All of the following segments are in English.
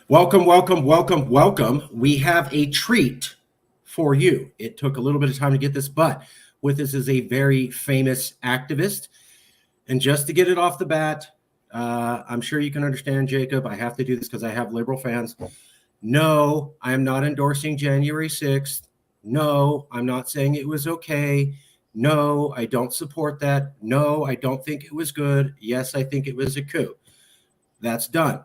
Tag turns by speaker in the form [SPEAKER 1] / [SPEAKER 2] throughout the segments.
[SPEAKER 1] Welcome, welcome, welcome, welcome. We have a treat for you. It took a little bit of time to get this, but with us is a very famous activist. And just to get it off the bat, I'm sure you can understand, Jacob. I have to do this because I have liberal fans. No, I am not endorsing January 6th. No, I'm not saying it was okay. No, I don't support that. No, I don't think it was good. Yes, I think it was a coup. That's done.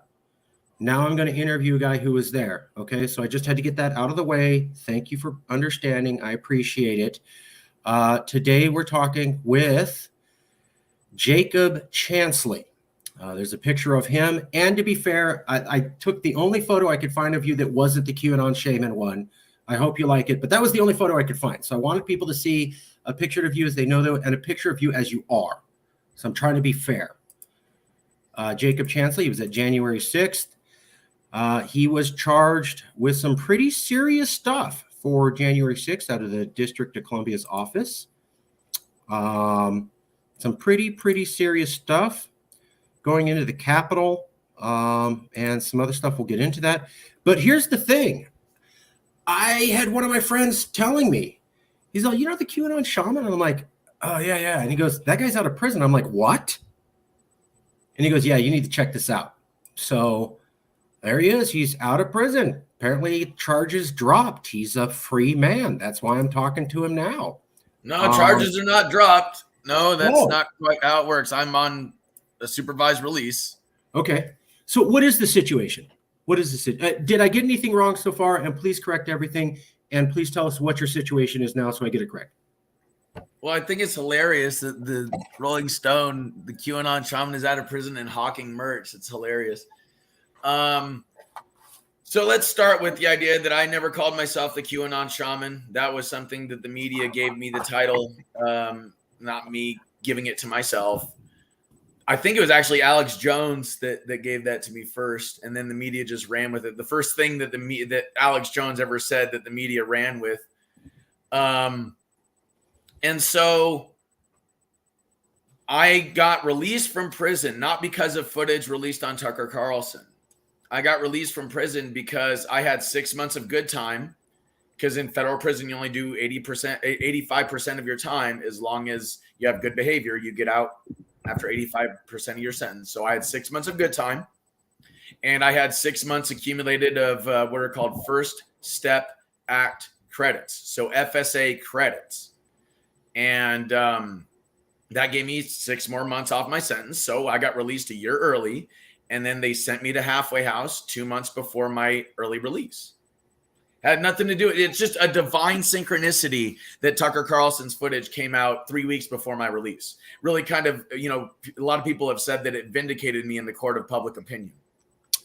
[SPEAKER 1] Now I'm going to interview a guy who was there. Okay, so I just had to get that out of the way. Thank you for understanding. I appreciate it. Today we're talking with Jacob Chansley. There's a picture of him. And to be fair, I took the only photo I could find of you that wasn't the QAnon shaman one. I hope you like it, but that was the only photo I could find. So I wanted people to see a picture of you as they know that, and a picture of you as you are. So I'm trying to be fair. Jacob Chansley, he was at January 6th. He was charged with some pretty serious stuff for January 6th out of the District of Columbia's office. Some pretty serious stuff going into the Capitol, and some other stuff. We'll get into that. But here's the thing. I had one of my friends telling me, he's like, the QAnon shaman? And I'm like, oh, yeah. And he goes, that guy's out of prison. I'm like, what? And he goes, yeah, you need to check this out. So there he is. He's out of prison. Apparently charges dropped. He's a free man. That's why I'm talking to him now.
[SPEAKER 2] No, charges are not dropped. No, that's not quite how it works. I'm on a supervised release.
[SPEAKER 1] Okay. So what is the situation? What is the did I get anything wrong so far? And please correct everything. And please tell us what your situation is now so I get it correct.
[SPEAKER 2] Well, I think it's hilarious that the Rolling Stone, the QAnon shaman, is out of prison and hawking merch. It's hilarious. So let's start with the idea that I never called myself the QAnon shaman. That was something that the media gave me the title, not me giving it to myself. I think it was actually Alex Jones that gave that to me first, and then the media just ran with it. The first thing that Alex Jones ever said that the media ran with. And so I got released from prison, not because of footage released on Tucker Carlson. I got released from prison because I had 6 months of good time, because in federal prison, you only do 85% of your time. As long as you have good behavior, you get out after 85% of your sentence. So I had 6 months of good time, and I had 6 months accumulated of what are called First Step Act credits. So FSA credits. And that gave me 6 more months off my sentence. So I got released a year early. And then they sent me to halfway house 2 months before my early release. Had nothing to do with it. It's just a divine synchronicity that Tucker Carlson's footage came out 3 weeks before my release. Really kind of, a lot of people have said that it vindicated me in the court of public opinion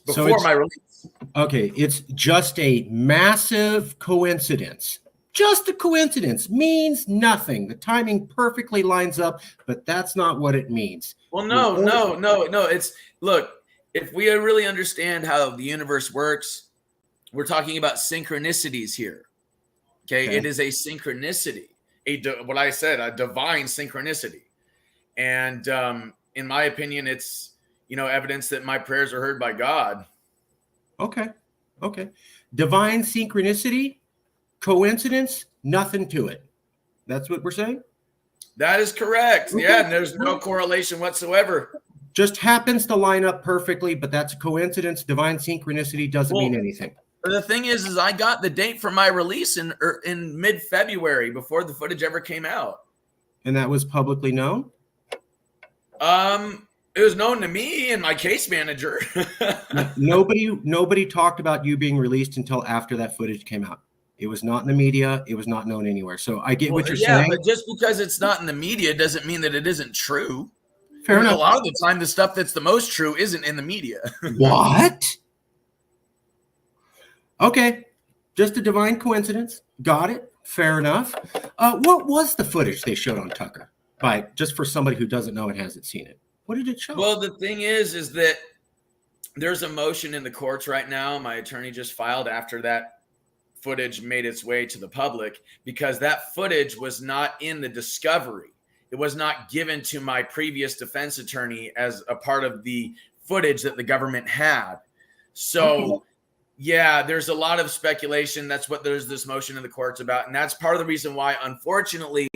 [SPEAKER 2] before my release.
[SPEAKER 1] Okay, it's just a massive coincidence. Just a coincidence means nothing. The timing perfectly lines up, but that's not what it means.
[SPEAKER 2] Well, no. Look, if we really understand how the universe works, we're talking about synchronicities here. Okay. It is a synchronicity, what I said, a divine synchronicity. And in my opinion, it's, evidence that my prayers are heard by God.
[SPEAKER 1] Okay. Divine synchronicity, coincidence, nothing to it. That's what we're saying?
[SPEAKER 2] That is correct. Okay. Yeah, and there's no correlation whatsoever.
[SPEAKER 1] Just happens to line up perfectly, but that's a coincidence. Divine synchronicity doesn't mean anything.
[SPEAKER 2] The thing is I got the date for my release in mid-February before the footage ever came out.
[SPEAKER 1] And that was publicly known?
[SPEAKER 2] It was known to me and my case manager.
[SPEAKER 1] Nobody talked about you being released until after that footage came out. It was not in the media. It was not known anywhere. So I get what you're saying.
[SPEAKER 2] Yeah, but just because it's not in the media doesn't mean that it isn't true.
[SPEAKER 1] Fair enough.
[SPEAKER 2] A lot of the time, the stuff that's the most true isn't in the media.
[SPEAKER 1] What? Okay. Just a divine coincidence. Got it. Fair enough. What was the footage they showed on Tucker? Just for somebody who doesn't know and hasn't seen it. What did it show?
[SPEAKER 2] Well, the thing is that there's a motion in the courts right now. My attorney just filed after that footage made its way to the public, because that footage was not in the discovery. It was not given to my previous defense attorney as a part of the footage that the government had. So Yeah, there's a lot of speculation. That's what there's this motion in the courts about. And that's part of the reason why, unfortunately,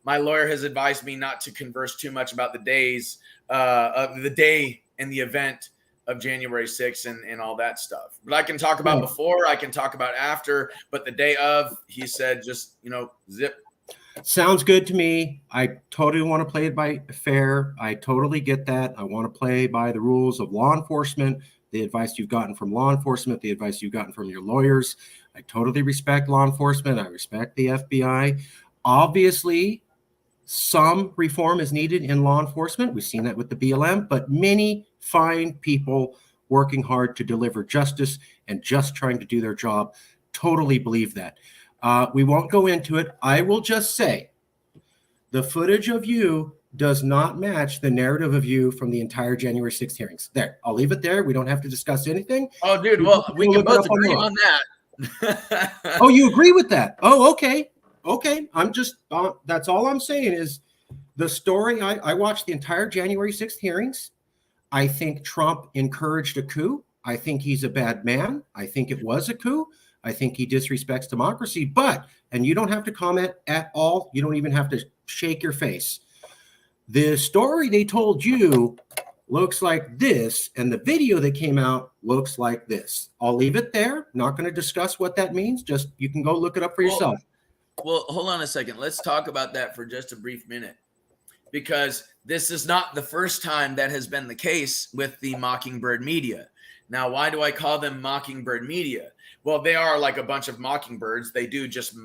[SPEAKER 2] my lawyer has advised me not to converse too much about the days of the day and the event of January 6th and all that stuff. But I can talk about before, I can talk about after, but the day of, he said, just, zip.
[SPEAKER 1] Sounds good to me. I totally want to play it by fair. I totally get that. I want to play by the rules of law enforcement, the advice you've gotten from law enforcement, the advice you've gotten from your lawyers. I totally respect law enforcement. I respect the FBI. Obviously, some reform is needed in law enforcement. We've seen that with the BLM, but many fine people working hard to deliver justice and just trying to do their job. Totally believe that. We won't go into it. I will just say the footage of you does not match the narrative of you from the entire January 6th hearings. There, I'll leave it there. We don't have to discuss anything.
[SPEAKER 2] Oh, dude, well, we can both agree on that.
[SPEAKER 1] Oh, you agree with that? Oh, okay. Okay. I'm just, that's all I'm saying is the story. I watched the entire January 6th hearings. I think Trump encouraged a coup. I think he's a bad man. I think it was a coup. I think he disrespects democracy, and you don't have to comment at all. You don't even have to shake your face. The story they told you looks like this, and the video that came out looks like this. I'll leave it there. Not going to discuss what that means. Just, you can go look it up for yourself.
[SPEAKER 2] Well, hold on a second. Let's talk about that for just a brief minute, because this is not the first time that has been the case with the Mockingbird media. Now, why do I call them Mockingbird media? Well, they are like a bunch of mockingbirds. They do just,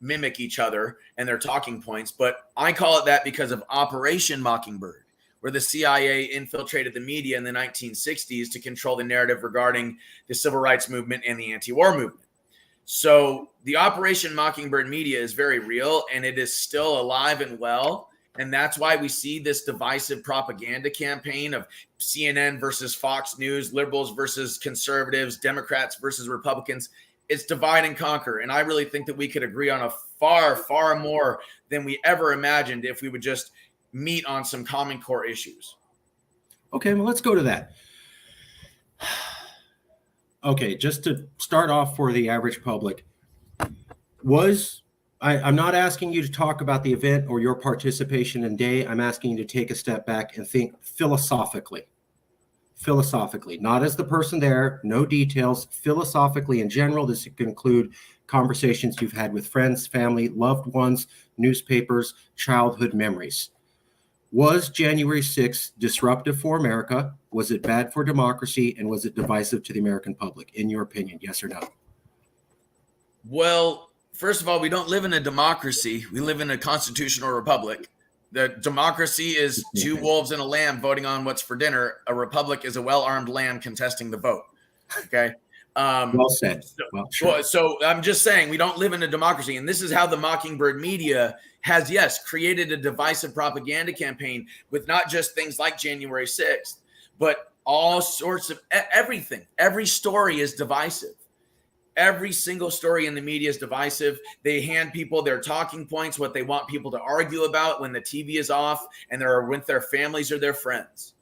[SPEAKER 2] mimic each other and their talking points. But I call it that because of Operation Mockingbird, where the CIA infiltrated the media in the 1960s to control the narrative regarding the civil rights movement and the anti-war movement. So the Operation Mockingbird media is very real, and it is still alive and well. And that's why we see this divisive propaganda campaign of CNN versus Fox News, liberals versus conservatives, Democrats versus Republicans. It's divide and conquer. And I really think that we could agree on a far, far more than we ever imagined if we would just meet on some common core issues.
[SPEAKER 1] Okay, well, let's go to that. Okay, just to start off for the average public, I'm not asking you to talk about the event or your participation in day. I'm asking you to take a step back and think philosophically, not as the person there, no details, philosophically in general. This could include conversations you've had with friends, family, loved ones, newspapers, childhood memories. Was January 6th disruptive for America? Was it bad for democracy? And was it divisive to the American public? In your opinion, yes or no?
[SPEAKER 2] Well, first of all, we don't live in a democracy. We live in a constitutional republic. The democracy is two wolves and a lamb voting on what's for dinner. A republic is a well-armed lamb contesting the vote. Okay.
[SPEAKER 1] Well said. Well, sure.
[SPEAKER 2] So I'm just saying we don't live in a democracy. And this is how the Mockingbird media has, created a divisive propaganda campaign with not just things like January 6th, but all sorts of everything. Every story is divisive. Every single story in the media is divisive. They hand people their talking points, what they want people to argue about when the TV is off and they're with their families or their friends.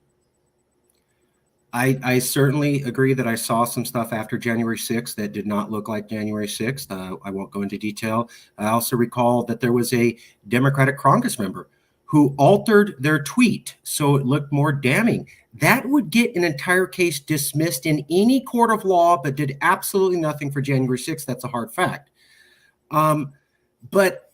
[SPEAKER 1] I certainly agree that I saw some stuff after January 6th that did not look like January 6th. I won't go into detail. I also recall that there was a Democratic Congress member who altered their tweet so it looked more damning. That would get an entire case dismissed in any court of law, but did absolutely nothing for January 6th. That's a hard fact. But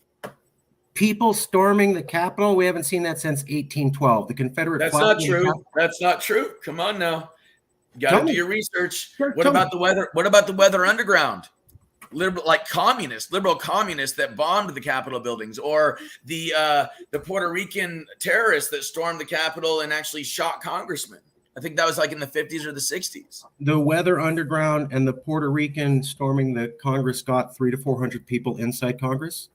[SPEAKER 1] people storming the Capitol, we haven't seen that since 1812. The Confederate
[SPEAKER 2] That's
[SPEAKER 1] flag.
[SPEAKER 2] not true. That's not true. Come on now. You got to do your research.
[SPEAKER 1] Sure,
[SPEAKER 2] what about the weather? What about the Weather Underground? Liberal communists that bombed the Capitol buildings, or the Puerto Rican terrorists that stormed the Capitol and actually shot congressmen. I think that was like in the 50s or the 60s.
[SPEAKER 1] The Weather Underground and the Puerto Rican storming the Congress got 300 to 400 people inside Congress.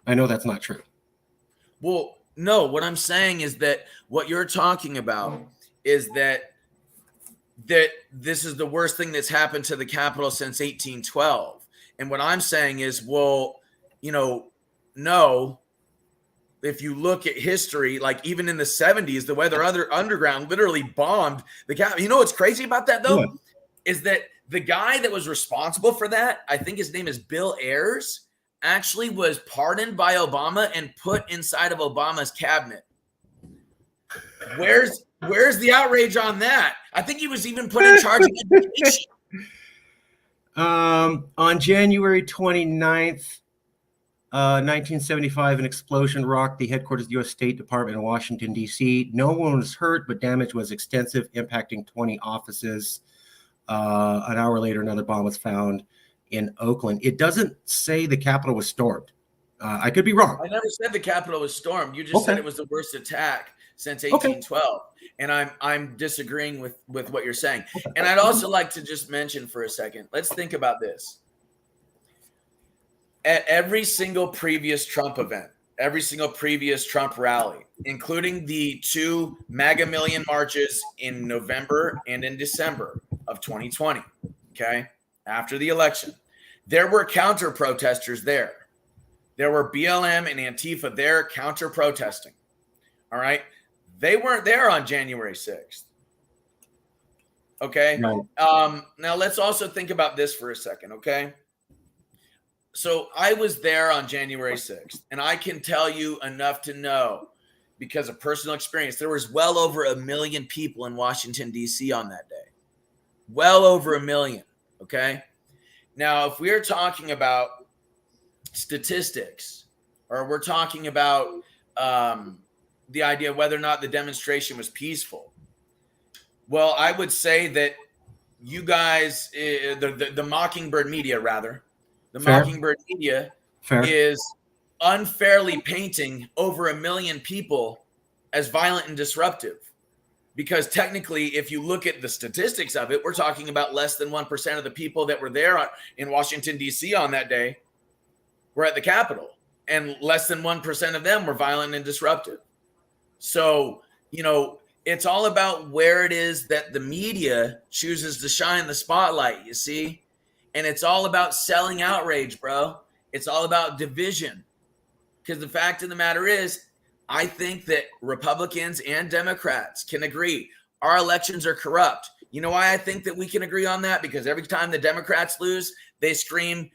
[SPEAKER 1] I know that's not true.
[SPEAKER 2] Well, no, what I'm saying is that what you're talking about is that this is the worst thing that's happened to the Capitol since 1812. And what I'm saying is, well, no, if you look at history, like even in the 70s, the Weather Underground literally bombed the Capitol. You know what's crazy about that, though?
[SPEAKER 1] What?
[SPEAKER 2] Is that the guy that was responsible for that, I think his name is Bill Ayers, actually was pardoned by Obama and put inside of Obama's cabinet. Where's the outrage on that? I think he was even put in charge of education.
[SPEAKER 1] On January 29th, 1975, an explosion rocked the headquarters of the U.S. State Department in Washington, D.C. No one was hurt, but damage was extensive, impacting 20 offices. An hour later, another bomb was found in Oakland. It doesn't say the Capitol was stormed. I could be wrong.
[SPEAKER 2] I never said the Capitol was stormed. You just said it was the worst attack since 1812. And I'm disagreeing with what you're saying. And I'd also like to just mention for a second, let's think about this. At every single previous Trump event, every single previous Trump rally, including the 2 MAGA million marches in November and in December of 2020, okay, after the election, there were counter protesters there. There were BLM and Antifa there counter protesting. All right. They weren't there on January 6th. Okay.
[SPEAKER 1] No.
[SPEAKER 2] Now let's also think about this for a second. Okay. So I was there on January 6th, and I can tell you enough to know, because of personal experience, there was well over 1 million people in Washington, D.C. on that day. Well over 1 million. Okay. Now, if we're talking about statistics, or we're talking about the idea of whether or not the demonstration was peaceful, well, I would say that you guys, the Mockingbird media, rather, the
[SPEAKER 1] Fair.
[SPEAKER 2] Mockingbird media
[SPEAKER 1] Fair.
[SPEAKER 2] is unfairly painting over 1 million people as violent and disruptive. Because technically, if you look at the statistics of it, we're talking about less than 1% of the people that were there in Washington, D.C. on that day were at the Capitol. And less than 1% of them were violent and disruptive. So, it's all about where it is that the media chooses to shine the spotlight, you see? And it's all about selling outrage, bro. It's all about division. Because the fact of the matter is, I think that Republicans and Democrats can agree our elections are corrupt. You know why I think that we can agree on that? Because every time the Democrats lose, they scream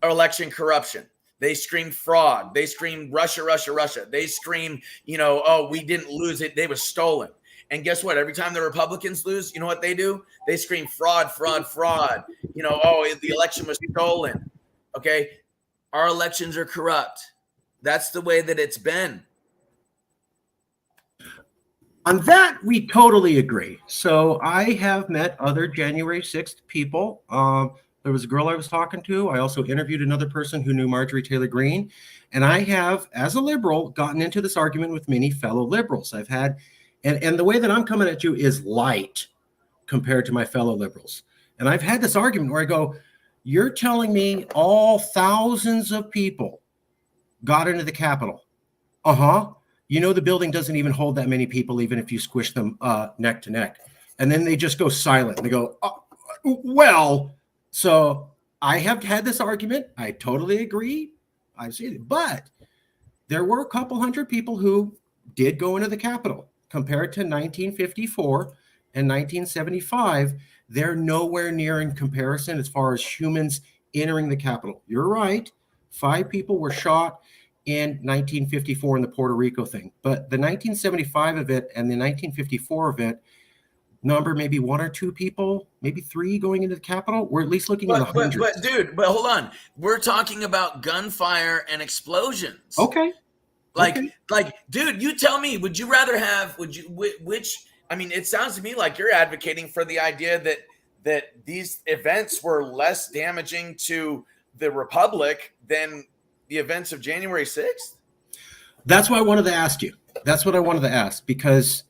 [SPEAKER 2] election corruption. They scream fraud. They scream Russia, Russia, Russia. They scream, oh, we didn't lose it. They was stolen. And guess what? Every time the Republicans lose, you know what they do? They scream fraud, fraud, fraud. Oh, the election was stolen. Okay. Our elections are corrupt. That's the way that it's been.
[SPEAKER 1] On that, we totally agree. So I have met other January 6th people. There was a girl I was talking to. I also interviewed another person who knew Marjorie Taylor Greene. And I have, as a liberal, gotten into this argument with many fellow liberals. I've had, and the way that I'm coming at you is light compared to my fellow liberals. And I've had this argument where I go, you're telling me all thousands of people got into the Capitol. Uh-huh. The building doesn't even hold that many people, even if you squish them neck to neck. And then they just go silent. And they go, well, so I have had this argument. I totally agree. I see it. But there were a couple hundred people who did go into the Capitol. Compared to 1954 and 1975, they're nowhere near in comparison as far as humans entering the Capitol. You're right. 5 people were shot in 1954 in the Puerto Rico thing. But the 1975 event and the 1954 event number maybe 1 or 2 people, maybe 3 going into the Capitol. We're at least looking at the hundreds.
[SPEAKER 2] But hold on. We're talking about gunfire and explosions.
[SPEAKER 1] Okay.
[SPEAKER 2] Like, dude, you tell me, would you rather have, it sounds to me like you're advocating for the idea that these events were less damaging to the Republic than the events of January 6th?
[SPEAKER 1] That's why I wanted to ask you. That's what I wanted to ask, because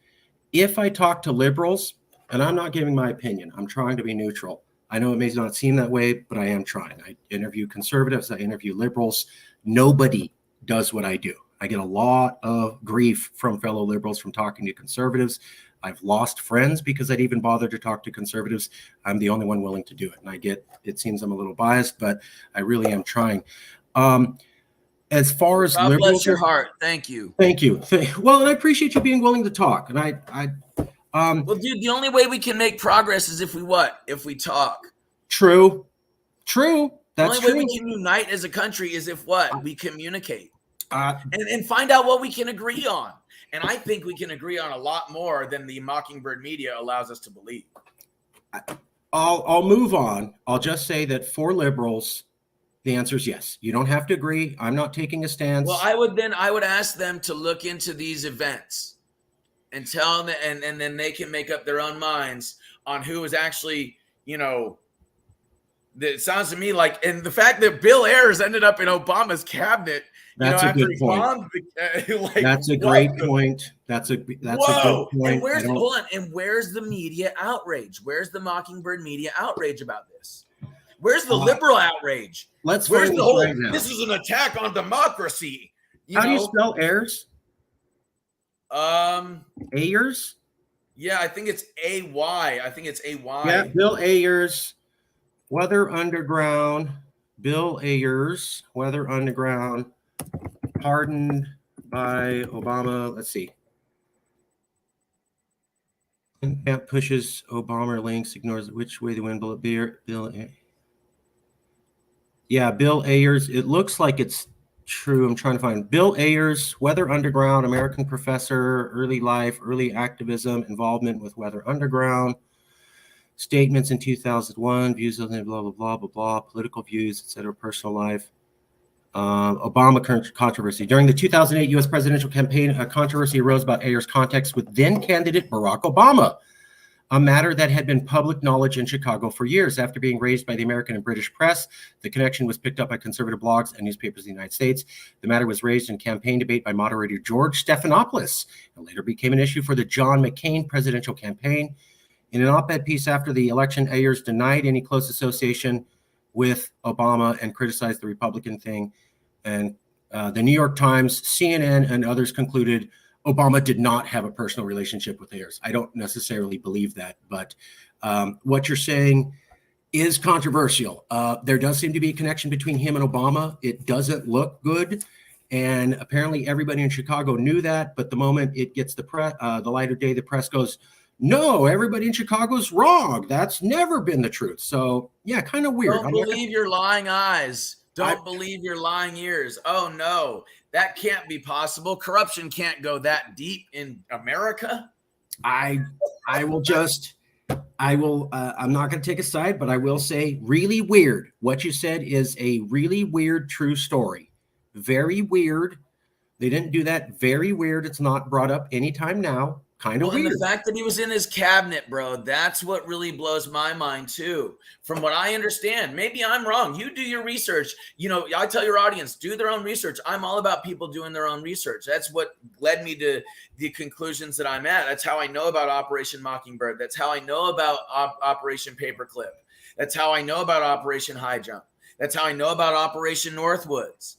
[SPEAKER 1] if I talk to liberals, and I'm not giving my opinion, I'm trying to be neutral. I know it may not seem that way, but I am trying. I interview conservatives, I interview liberals. Nobody does what I do. I get a lot of grief from fellow liberals from talking to conservatives. I've lost friends because I'd even bother to talk to conservatives. I'm the only one willing to do it. And it seems I'm a little biased, but I really am trying. As far as
[SPEAKER 2] God
[SPEAKER 1] liberals,
[SPEAKER 2] bless your heart. Thank you.
[SPEAKER 1] Thank you. Well, and I appreciate you being willing to talk. And
[SPEAKER 2] well, dude, the only way we can make progress is if we talk.
[SPEAKER 1] True.
[SPEAKER 2] The
[SPEAKER 1] That's
[SPEAKER 2] only way
[SPEAKER 1] true.
[SPEAKER 2] we can unite as a country is if what? We communicate
[SPEAKER 1] Uh,
[SPEAKER 2] and find out what we can agree on. And I think we can agree on a lot more than the Mockingbird media allows us to believe.
[SPEAKER 1] I'll move on. I'll just say that for liberals, the answer is yes. You don't have to agree. I'm not taking a stance.
[SPEAKER 2] Well, I would ask them to look into these events and tell them, and then they can make up their own minds on who is actually, it sounds to me like, and the fact that Bill Ayers ended up in Obama's cabinet,
[SPEAKER 1] That's a
[SPEAKER 2] after
[SPEAKER 1] good
[SPEAKER 2] he
[SPEAKER 1] point.
[SPEAKER 2] bombed,
[SPEAKER 1] That's a great point. That's a good point.
[SPEAKER 2] And where's the media outrage? Where's the Mockingbird media outrage about this? Where's the liberal outrage?
[SPEAKER 1] Let's
[SPEAKER 2] Where's
[SPEAKER 1] find
[SPEAKER 2] the
[SPEAKER 1] this
[SPEAKER 2] whole?
[SPEAKER 1] right now.
[SPEAKER 2] This is an attack on democracy.
[SPEAKER 1] How do you spell Ayers? Ayers?
[SPEAKER 2] Yeah, I think it's A-Y.
[SPEAKER 1] Yeah, Bill Ayers, Weather Underground. Bill Ayers, Weather Underground, pardoned by Obama. Let's see. Camp pushes Obama links, ignores which way the wind will be. Bill Ayers. It looks like it's true. I'm trying to find Bill Ayers, Weather Underground, American professor, early life, early activism, involvement with Weather Underground, statements in 2001, views of blah, blah, blah, blah, blah, political views, etc., personal life. Obama controversy. During the 2008 U.S. presidential campaign, a controversy arose about Ayers' contacts with then-candidate Barack Obama, a matter that had been public knowledge in Chicago for years. After being raised by the American and British press, the connection was picked up by conservative blogs and newspapers in the United States. The matter was raised in campaign debate by moderator George Stephanopoulos and later became an issue for the John McCain presidential campaign. In an op-ed piece after the election, Ayers denied any close association with Obama and criticized the Republican thing. And the New York Times, CNN, and others concluded Obama did not have a personal relationship with Ayers. I don't necessarily believe that, but what you're saying is controversial. There does seem to be a connection between him and Obama. It doesn't look good. And apparently everybody in Chicago knew that, but the moment it gets the light of day, the press goes, no, everybody in Chicago's wrong. That's never been the truth. So yeah, kind of weird.
[SPEAKER 2] Don't believe your lying eyes. Don't believe your lying ears. Oh no, that can't be possible. Corruption can't go that deep in America.
[SPEAKER 1] I'm not going to take a side, but I will say really weird. What you said is a really weird true story. Very weird. They didn't do that. Very weird. It's not brought up anytime now. Kind of weird.
[SPEAKER 2] And the fact that he was in his cabinet, bro, that's what really blows my mind too. From what I understand, maybe I'm wrong. You do your research. I tell your audience, do their own research. I'm all about people doing their own research. That's what led me to the conclusions that I'm at. That's how I know about Operation Mockingbird. That's how I know about Operation Paperclip. That's how I know about Operation High Jump. That's how I know about Operation Northwoods.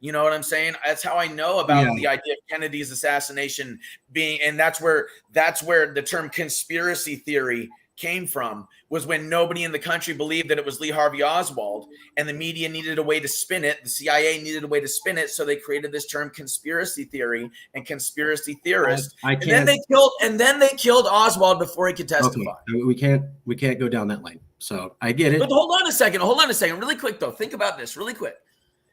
[SPEAKER 2] You know what I'm saying? That's how I know about the idea of Kennedy's assassination being, and that's where the term conspiracy theory came from, was when nobody in the country believed that it was Lee Harvey Oswald, and the media needed a way to spin it. The CIA needed a way to spin it, so they created this term conspiracy theory and conspiracy theorist. And then they killed Oswald before he could testify.
[SPEAKER 1] Okay. We can't go down that lane. So I get it.
[SPEAKER 2] But hold on a second. Really quick though. Think about this really quick.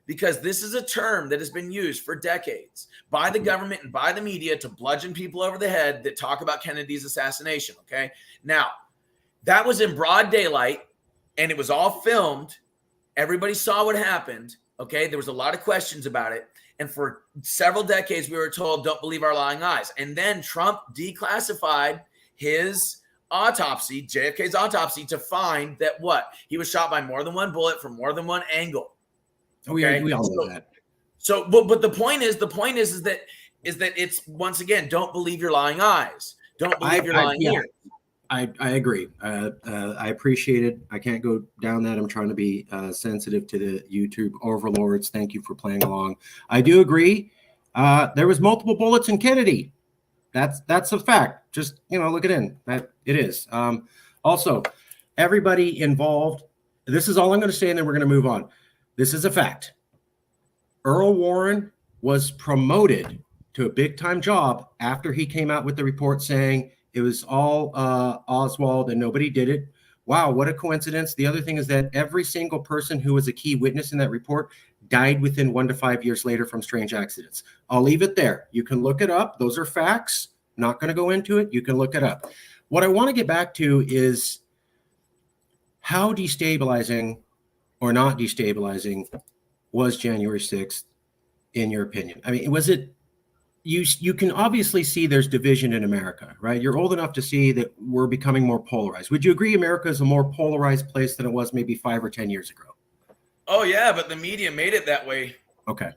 [SPEAKER 2] Because this is a term that has been used for decades by the government and by the media to bludgeon people over the head that talk about Kennedy's assassination, okay? Now, that was in broad daylight, and it was all filmed. Everybody saw what happened, okay? There was a lot of questions about it. And for several decades, we were told, don't believe our lying eyes. And then Trump declassified his autopsy, JFK's autopsy, to find that what? He was shot by more than one bullet from more than one angle.
[SPEAKER 1] Okay. We all know that.
[SPEAKER 2] So, but the point is that it's, once again, don't believe your lying eyes. Don't believe your lying ears.
[SPEAKER 1] I agree. I appreciate it. I can't go down that. I'm trying to be sensitive to the YouTube overlords. Thank you for playing along. I do agree. There was multiple bullets in Kennedy. That's a fact. Just, look it in. That it is. Also, everybody involved. This is all I'm going to say, and then we're going to move on. This is a fact. Earl Warren was promoted to a big-time job after he came out with the report saying it was all Oswald and nobody did it. wow, what a coincidence. The other thing is that every single person who was a key witness in that report died within 1 to 5 years later from strange accidents. I'll leave it there. You can look it up. Those are facts. Not going to go into it. You can look it up. What I want to get back to is how destabilizing or not destabilizing was January 6th, in your opinion? I mean, was it, you can obviously see there's division in America, right? You're old enough to see that we're becoming more polarized. Would you agree America is a more polarized place than it was maybe 5 or 10 years ago?
[SPEAKER 2] Oh, yeah, but the media made it that way.
[SPEAKER 1] Okay.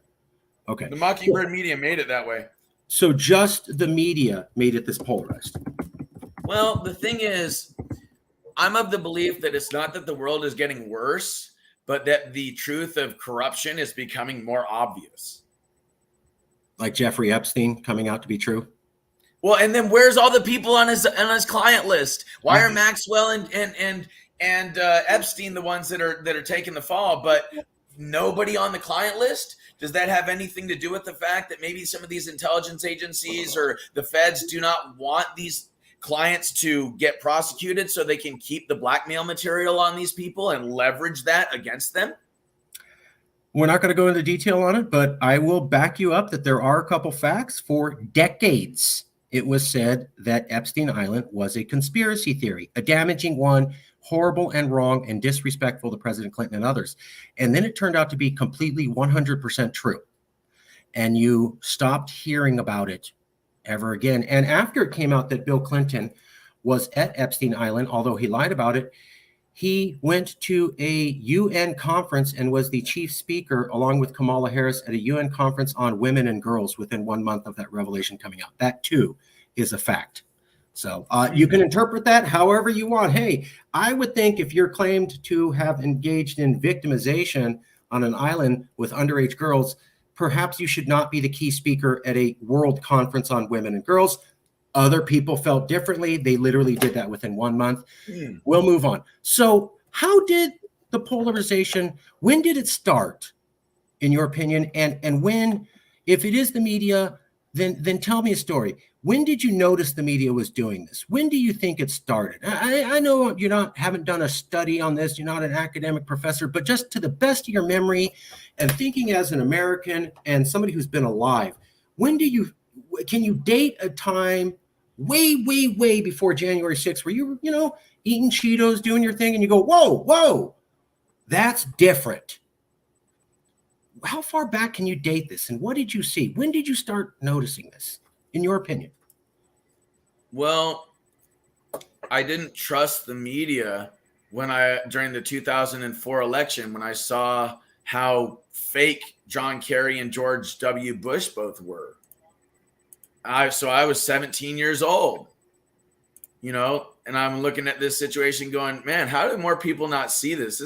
[SPEAKER 2] The Mockingbird media made it that way.
[SPEAKER 1] So just the media made it this polarized.
[SPEAKER 2] Well, the thing is, I'm of the belief that it's not that the world is getting worse, but that the truth of corruption is becoming more obvious.
[SPEAKER 1] Like Jeffrey Epstein coming out to be true?
[SPEAKER 2] Well, and then where's all the people on his client list? Why are Maxwell and Epstein the ones that are taking the fall, but nobody on the client list? Does that have anything to do with the fact that maybe some of these intelligence agencies or the feds do not want these clients to get prosecuted so they can keep the blackmail material on these people and leverage that against them?
[SPEAKER 1] We're not going to go into detail on it, but I will back you up that there are a couple facts. For decades, it was said that Epstein Island was a conspiracy theory, a damaging one, horrible and wrong and disrespectful to President Clinton and others. And then it turned out to be completely 100% true. And you stopped hearing about it ever again. And after it came out that Bill Clinton was at Epstein Island, although he lied about it, he went to a UN conference and was the chief speaker along with Kamala Harris at a UN conference on women and girls within 1 month of that revelation coming out. That too is a fact. So you can interpret that however you want. Hey, I would think if you're claimed to have engaged in victimization on an island with underage girls, perhaps you should not be the key speaker at a world conference on women and girls. Other people felt differently. They literally did that within 1 month. We'll move on. So how did the polarization, when did it start, in your opinion? And when, if it is the media, then tell me a story. When did you notice the media was doing this? When do you think it started? I know haven't done a study on this. You're not an academic professor, but just to the best of your memory and thinking as an American and somebody who's been alive, can you date a time way, way, way before January 6th where you were, eating Cheetos, doing your thing, and you go, whoa, that's different. How far back can you date this? And what did you see? When did you start noticing this, in your opinion?
[SPEAKER 2] Well, I didn't trust the media during the 2004 election, when I saw how fake John Kerry and George W. Bush both were. I was 17 years old, and I'm looking at this situation going, man, how do more people not see this?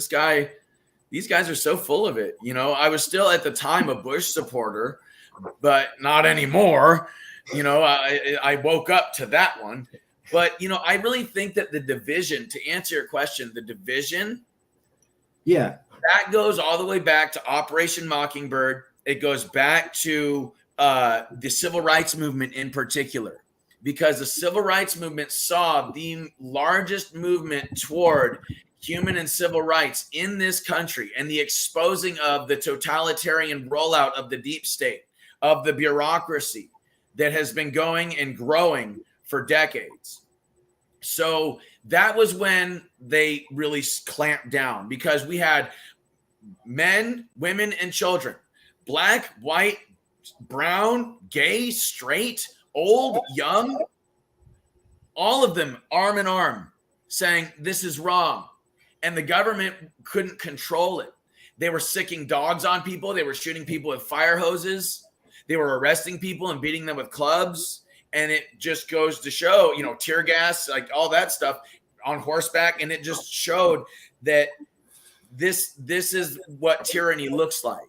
[SPEAKER 2] These guys are so full of it. I was still at the time a Bush supporter, but not anymore. I woke up to that one. But, I really think that the division, to answer your question, the division,
[SPEAKER 1] yeah,
[SPEAKER 2] that goes all the way back to Operation Mockingbird. It goes back to the civil rights movement in particular, because the civil rights movement saw the largest movement toward human and civil rights in this country, and the exposing of the totalitarian rollout of the deep state, of the bureaucracy that has been going and growing for decades. So that was when they really clamped down, because we had men, women, and children, black, white, brown, gay, straight, old, young, all of them arm in arm saying this is wrong. And the government couldn't control it. They were sicking dogs on people. They were shooting people with fire hoses. They were arresting people and beating them with clubs. And it just goes to show, tear gas, like all that stuff on horseback. And it just showed that this is what tyranny looks like.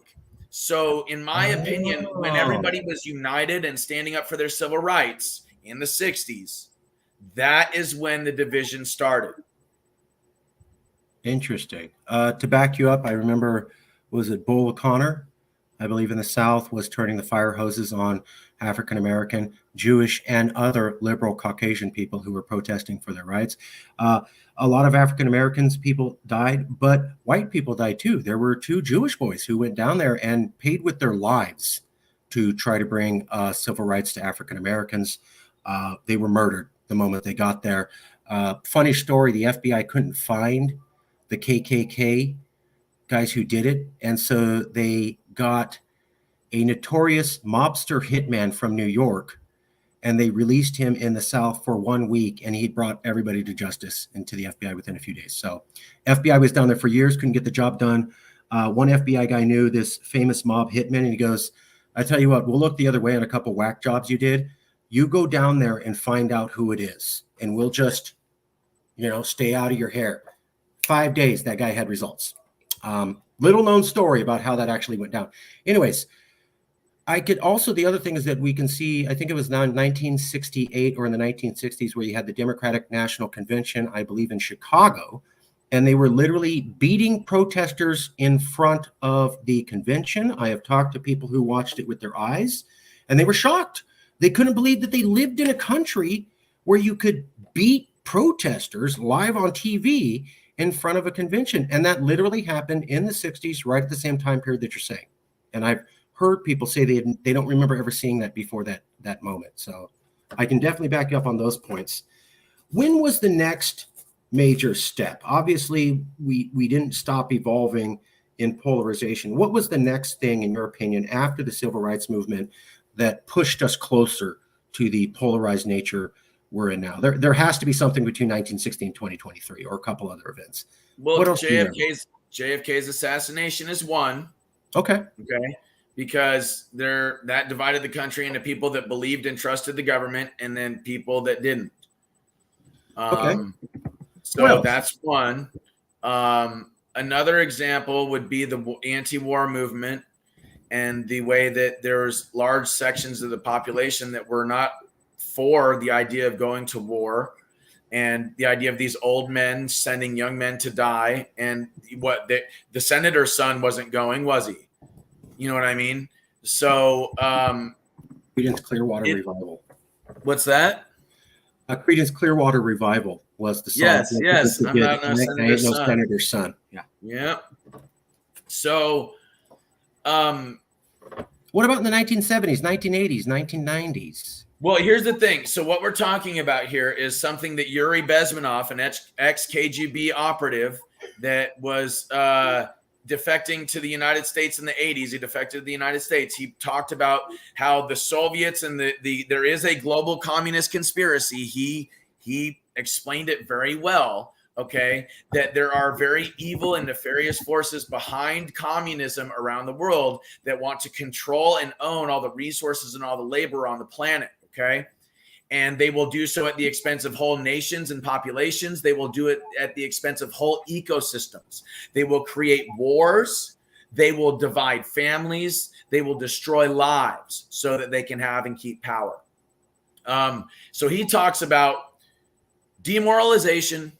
[SPEAKER 2] So in my opinion, when everybody was united and standing up for their civil rights in the 60s, that is when the division started.
[SPEAKER 1] Interesting. To back you up, I remember, was it Bull O'Connor I believe in the South, was turning the fire hoses on African American, Jewish, and other liberal Caucasian people who were protesting for their rights. A lot of African Americans people died, but white people died too. There were 2 Jewish boys who went down there and paid with their lives to try to bring civil rights to African Americans. They were murdered the moment they got there. Funny story, the FBI couldn't find the KKK guys who did it, and so they got a notorious mobster hitman from New York, and they released him in the South for 1 week, and he brought everybody to justice and to the FBI within a few days. So FBI was down there for years, couldn't get the job done. One FBI guy knew this famous mob hitman, and he goes, I tell you what, we'll look the other way on a couple whack jobs you did. You go down there and find out who it is, and we'll just, stay out of your hair. 5 days, that guy had results. Little known story about how that actually went down. Anyways, I could also, the other thing is that we can see, I think it was now in 1968 or in the 1960s, where you had the Democratic National Convention, I believe in Chicago, and they were literally beating protesters in front of the convention. I have talked to people who watched it with their eyes, and they were shocked. They couldn't believe that they lived in a country where you could beat protesters live on TV in front of a convention. And that literally happened in the 60s, right at the same time period that you're saying. And I've heard people say they don't remember ever seeing that before that moment. So I can definitely back you up on those points. When was the next major step? Obviously, we didn't stop evolving in polarization. What was the next thing, in your opinion, after the civil rights movement that pushed us closer to the polarized nature we're in now? There has to be something between 1960 and 2023, or a couple other events.
[SPEAKER 2] Well,
[SPEAKER 1] what else
[SPEAKER 2] JFK's assassination is one. Okay. Because that divided the country into people that believed and trusted the government, and then people that didn't. So that's one. Another example would be the anti-war movement, and the way that there's large sections of the population that were not for the idea of going to war, and the idea of these old men sending young men to die. And the senator's son wasn't going, was he? You know what I mean? So
[SPEAKER 1] Creedence Clearwater Revival.
[SPEAKER 2] What's that?
[SPEAKER 1] Creedence Clearwater Revival was the song.
[SPEAKER 2] Yes. I'm not no
[SPEAKER 1] senator's son.
[SPEAKER 2] Yeah. So
[SPEAKER 1] what about in the 1970s, 1980s, 1990s?
[SPEAKER 2] Well, here's the thing. So what we're talking about here is something that Yuri Bezmenov, an ex-KGB operative that was defecting to the United States in the 80s. He defected to the United States. He talked about how the Soviets and there is a global communist conspiracy. He explained it very well. Okay, that there are very evil and nefarious forces behind communism around the world that want to control and own all the resources and all the labor on the planet. Okay. And they will do so at the expense of whole nations and populations. They will do it at the expense of whole ecosystems. They will create wars. They will divide families. They will destroy lives so that they can have and keep power. So he talks about demoralization,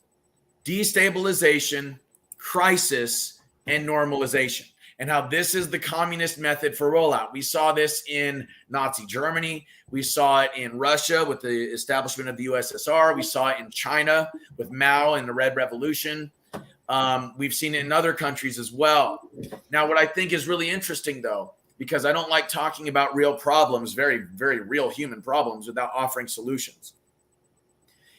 [SPEAKER 2] destabilization, crisis, and normalization, and how this is the communist method for rollout. We saw this in Nazi Germany. We saw it in Russia with the establishment of the USSR. We saw it in China with Mao and the Red Revolution. We've seen it in other countries as well. Now, what I think is really interesting, though, because I don't like talking about real problems, very, very real human problems, without offering solutions.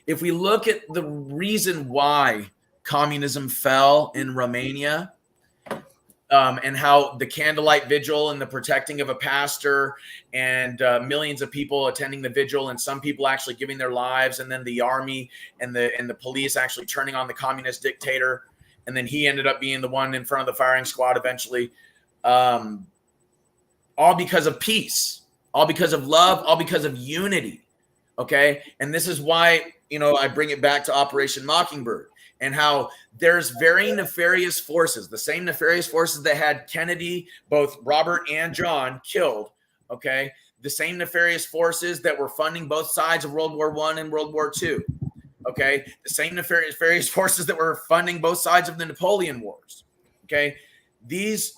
[SPEAKER 2] If we look at the reason why communism fell in Romania, and how the candlelight vigil and the protecting of a pastor and millions of people attending the vigil, and some people actually giving their lives, and then the army and the police actually turning on the communist dictator, and then he ended up being the one in front of the firing squad eventually, all because of peace, all because of love, all because of unity. Okay, and this is why I bring it back to Operation Mockingbird, and how there's very nefarious forces, the same nefarious forces that had Kennedy, both Robert and John, killed, okay? The same nefarious forces that were funding both sides of World War I and World War II, okay? The same nefarious forces that were funding both sides of the Napoleon Wars, okay? These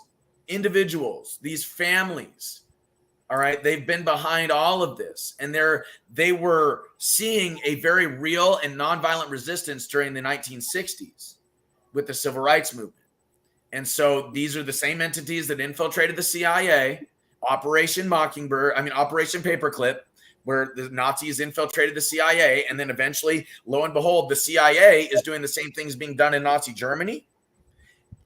[SPEAKER 2] individuals, these families, all right, they've been behind all of this, and they were seeing a very real and nonviolent resistance during the 1960s with the civil rights movement. And so these are the same entities that infiltrated the CIA, Operation Paperclip, where the Nazis infiltrated the CIA, and then eventually, lo and behold, the CIA is doing the same things being done in Nazi Germany.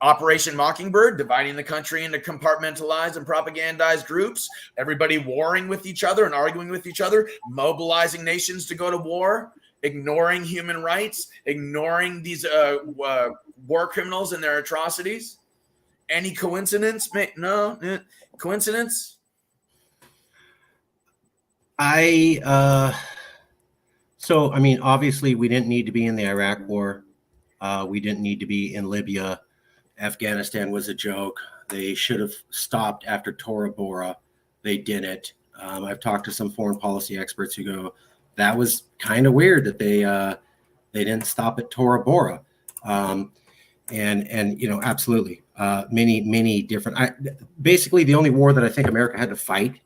[SPEAKER 2] Operation Mockingbird, dividing the country into compartmentalized and propagandized groups, everybody warring with each other and arguing with each other, mobilizing nations to go to war, ignoring human rights, ignoring these war criminals and their atrocities. Any coincidence? No. Coincidence?
[SPEAKER 1] So, I mean, obviously, we didn't need to be in the Iraq War. We didn't need to be in Libya. Afghanistan was a joke. They should have stopped after Tora Bora. They didn't. I've talked to some foreign policy experts who go, that was kind of weird that they didn't stop at Tora Bora. And absolutely, many different. Basically, the only war that I think America had to fight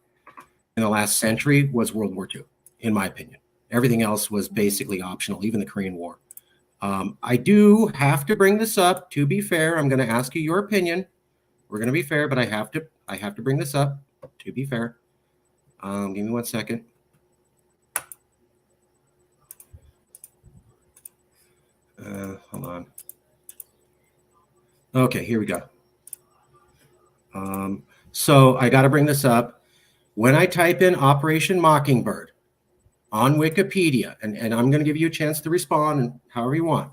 [SPEAKER 1] in the last century was World War II, in my opinion. Everything else was basically optional, even the Korean War. I do have to bring this up. To be fair, I'm going to ask you your opinion. We're going to be fair, but I have to bring this up. To be fair, give me 1 second. Hold on. Okay, here we go. So I got to bring this up. When I type in Operation Mockingbird on Wikipedia, and I'm going to give you a chance to respond and however you want.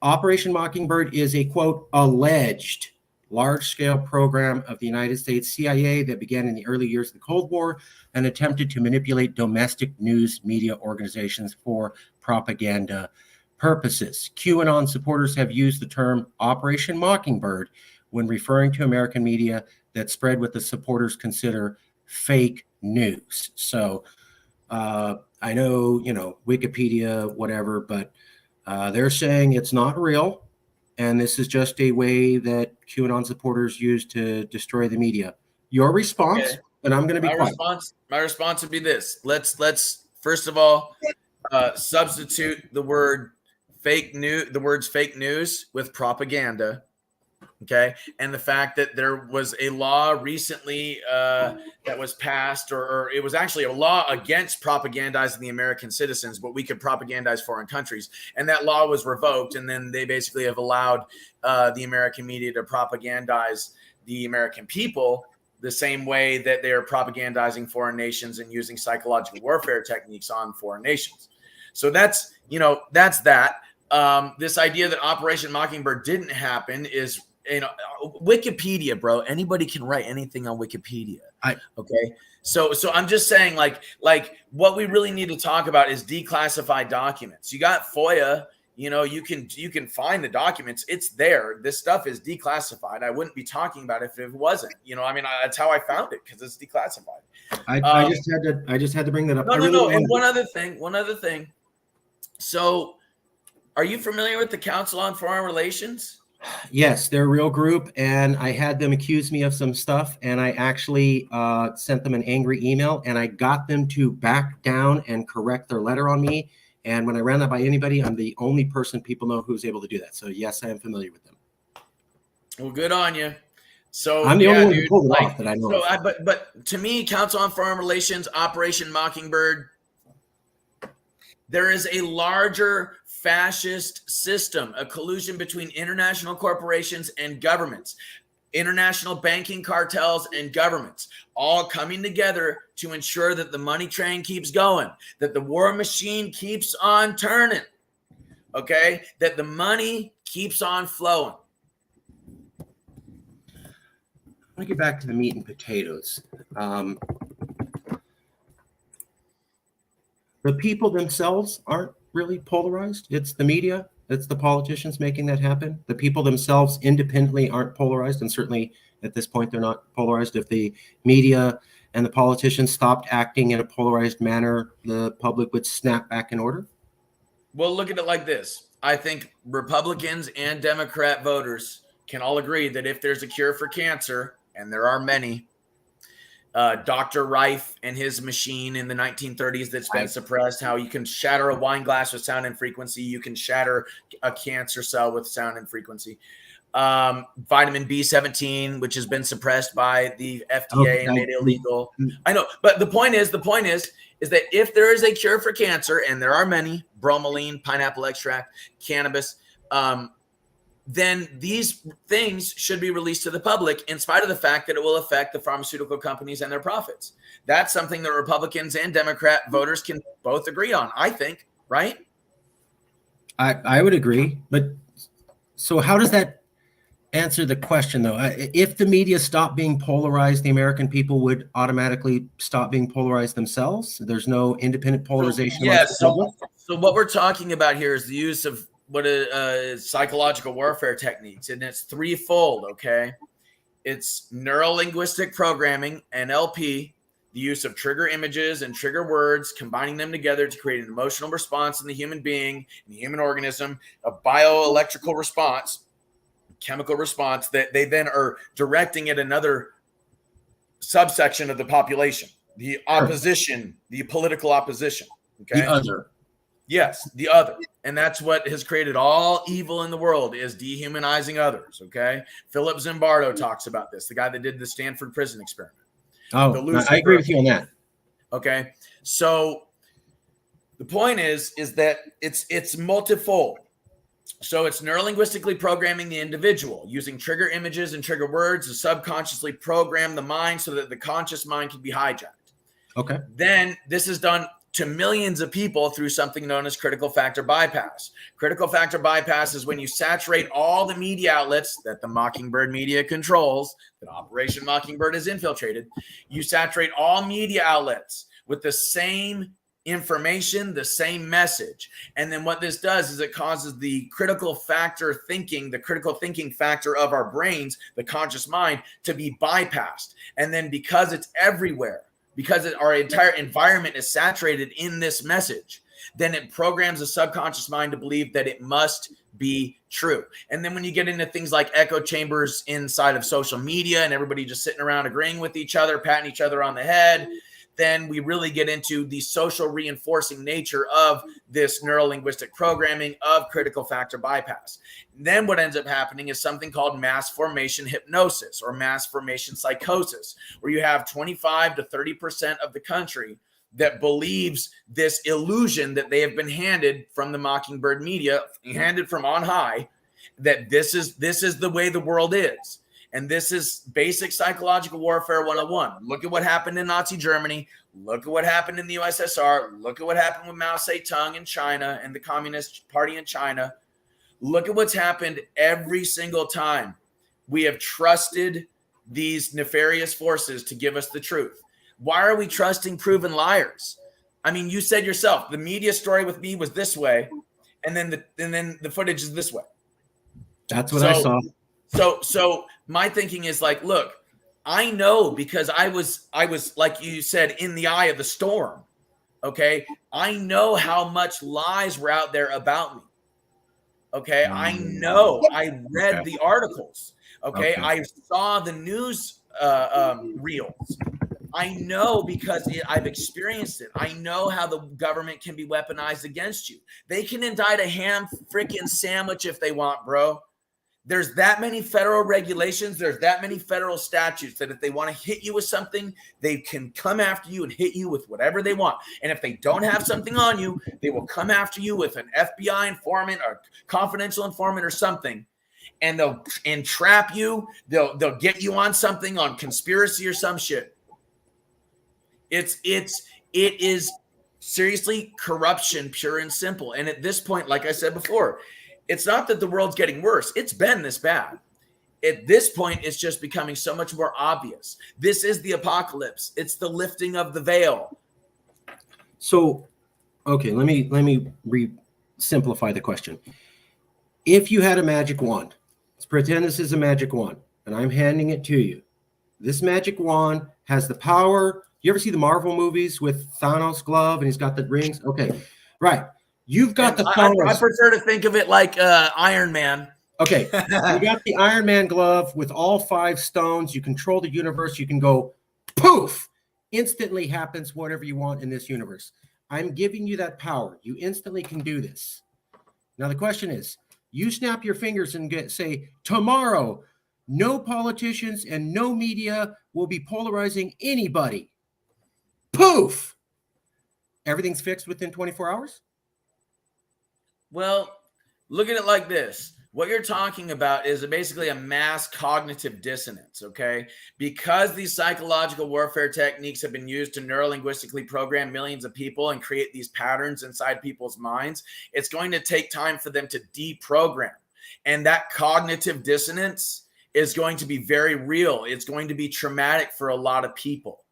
[SPEAKER 1] Operation Mockingbird is a, quote, alleged large-scale program of the United States CIA that began in the early years of the Cold War and attempted to manipulate domestic news media organizations for propaganda purposes. QAnon supporters have used the term Operation Mockingbird when referring to American media that spread what the supporters consider fake news. So I know, Wikipedia, whatever, but they're saying it's not real. And this is just a way that QAnon supporters use to destroy the media. Your response, okay. And I'm going to be quiet.
[SPEAKER 2] My response would be this. Let's first of all, substitute the words fake news with propaganda. Okay. And the fact that there was a law recently that was passed, or it was actually a law against propagandizing the American citizens, but we could propagandize foreign countries. And that law was revoked. And then they basically have allowed the American media to propagandize the American people the same way that they are propagandizing foreign nations and using psychological warfare techniques on foreign nations. So that's that. This idea that Operation Mockingbird didn't happen is, Wikipedia, bro. Anybody can write anything on Wikipedia. Okay. So I'm just saying, like what we really need to talk about is declassified documents. You got FOIA, you can find the documents. It's there. This stuff is declassified. I wouldn't be talking about it if it wasn't. That's how I found it, because it's declassified.
[SPEAKER 1] I just had to bring that up.
[SPEAKER 2] No. And one other thing. So, are you familiar with the Council on Foreign Relations?
[SPEAKER 1] Yes, they're a real group, and I had them accuse me of some stuff, and I actually sent them an angry email, and I got them to back down and correct their letter on me. And when I ran that by anybody, I'm the only person people know who's able to do that. So yes, I am familiar with them.
[SPEAKER 2] Well, good on you. So
[SPEAKER 1] I'm the only one who pulled it off that I know.
[SPEAKER 2] But to me, Council on Foreign Relations, Operation Mockingbird, there is a larger fascist system, a collusion between international corporations and governments, international banking cartels and governments, all coming together to ensure that the money train keeps going, that the war machine keeps on turning, okay? That the money keeps on flowing.
[SPEAKER 1] Let me get back to the meat and potatoes. The people themselves aren't really polarized. It's the media, it's the politicians making that happen. The people themselves independently aren't polarized, and certainly at this point they're not polarized. If the media and the politicians stopped acting in a polarized manner, the public would snap back in order.
[SPEAKER 2] Well, look at it like this. I think Republicans and Democrat voters can all agree that if there's a cure for cancer, and there are many. Dr. Rife and his machine in the 1930s that's been suppressed, how you can shatter a wine glass with sound and frequency. You can shatter a cancer cell with sound and frequency. Vitamin B17, which has been suppressed by the FDA and made illegal. I know, but the point is that if there is a cure for cancer, and there are many, bromelain, pineapple extract, cannabis, then these things should be released to the public, in spite of the fact that it will affect the pharmaceutical companies and their profits. That's something that Republicans and Democrat voters can both agree on, I think, right?
[SPEAKER 1] I would agree. But so how does that answer the question, though? If the media stopped being polarized, the American people would automatically stop being polarized themselves? There's no independent polarization?
[SPEAKER 2] Yes. So what we're talking about here is the use of what is psychological warfare techniques, and it's threefold. Okay, it's neuro-linguistic programming, NLP, the use of trigger images and trigger words, combining them together to create an emotional response in the human being, in the human organism, a bioelectrical response, chemical response that they then are directing at another subsection of the population, the opposition, the political opposition. Okay,
[SPEAKER 1] the other.
[SPEAKER 2] Yes, the other. And that's what has created all evil in the world, is dehumanizing others, okay? Philip Zimbardo talks about this, the guy that did the Stanford prison experiment.
[SPEAKER 1] Oh, I agree with you on that.
[SPEAKER 2] Okay, so the point is that it's multifold. So it's neurolinguistically programming the individual, using trigger images and trigger words to subconsciously program the mind so that the conscious mind can be hijacked.
[SPEAKER 1] Okay.
[SPEAKER 2] Then this is done to millions of people through something known as critical factor bypass. Critical factor bypass is when you saturate all the media outlets that the Mockingbird media controls, that Operation Mockingbird has infiltrated. You saturate all media outlets with the same information, the same message. And then what this does is it causes the critical factor thinking, the critical thinking factor of our brains, the conscious mind, to be bypassed. And then because it's everywhere, because our entire environment is saturated in this message, then it programs the subconscious mind to believe that it must be true. And then when you get into things like echo chambers inside of social media and everybody just sitting around agreeing with each other, patting each other on the head, then we really get into the social reinforcing nature of this neurolinguistic programming of critical factor bypass. Then what ends up happening is something called mass formation hypnosis or mass formation psychosis, where you have 25 to 30% of the country that believes this illusion that they have been handed from the Mockingbird media, handed from on high, that this is the way the world is. And this is basic psychological warfare 101. Look at what happened in Nazi Germany. Look at what happened in the USSR. Look at what happened with Mao Zedong in China and the Communist Party in China. Look at what's happened every single time we have trusted these nefarious forces to give us the truth. Why are we trusting proven liars? I mean, you said yourself, the media story with me was this way, and then the footage is this way.
[SPEAKER 1] That's what I saw.
[SPEAKER 2] So my thinking is like, look, I know because I was like you said, in the eye of the storm. Okay. I know how much lies were out there about me. Okay. I know. I read the articles. Okay. I saw the news reels. I know because I've experienced it. I know how the government can be weaponized against you. They can indict a ham freaking sandwich if they want, bro. There's that many federal regulations. There's that many federal statutes that if they want to hit you with something, they can come after you and hit you with whatever they want. And if they don't have something on you, they will come after you with an FBI informant or confidential informant or something. And they'll entrap you. They'll get you on something, on conspiracy or some shit. It is seriously corruption, pure and simple. And at this point, like I said before, it's not that the world's getting worse. It's been this bad. At this point, it's just becoming so much more obvious. This is the apocalypse. It's the lifting of the veil.
[SPEAKER 1] So, okay, let me simplify the question. If you had a magic wand, let's pretend this is a magic wand, and I'm handing it to you. This magic wand has the power. You ever see the Marvel movies with Thanos' glove and he's got the rings? Okay, right. You've got the power.
[SPEAKER 2] I prefer to think of it like Iron Man
[SPEAKER 1] Okay, you got the Iron Man glove with all 5 stones. You control the universe. You can go poof. Instantly happens whatever you want in this universe. I'm giving you that power. You instantly can do this. Now the question is, you snap your fingers and say, tomorrow, no politicians and no media will be polarizing anybody. Poof! Everything's fixed within 24 hours?
[SPEAKER 2] Well, look at it like this. What you're talking about is basically a mass cognitive dissonance, okay? Because these psychological warfare techniques have been used to neurolinguistically program millions of people and create these patterns inside people's minds, it's going to take time for them to deprogram. And that cognitive dissonance is going to be very real. It's going to be traumatic for a lot of people,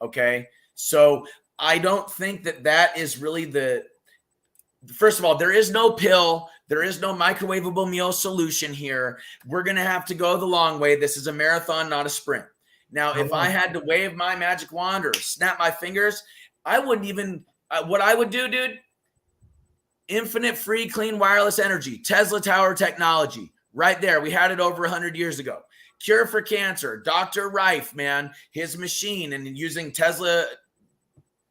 [SPEAKER 2] okay? So I don't think that that is really first of all, there is no pill. There is no microwavable meal solution here. We're going to have to go the long way. This is a marathon, not a sprint. Now, if I had to wave my magic wand or snap my fingers, I wouldn't even, what I would do, dude, infinite free, clean wireless energy, Tesla tower technology, right there. We had it over 100 years ago. Cure for cancer, Dr. Rife, man, his machine and using Tesla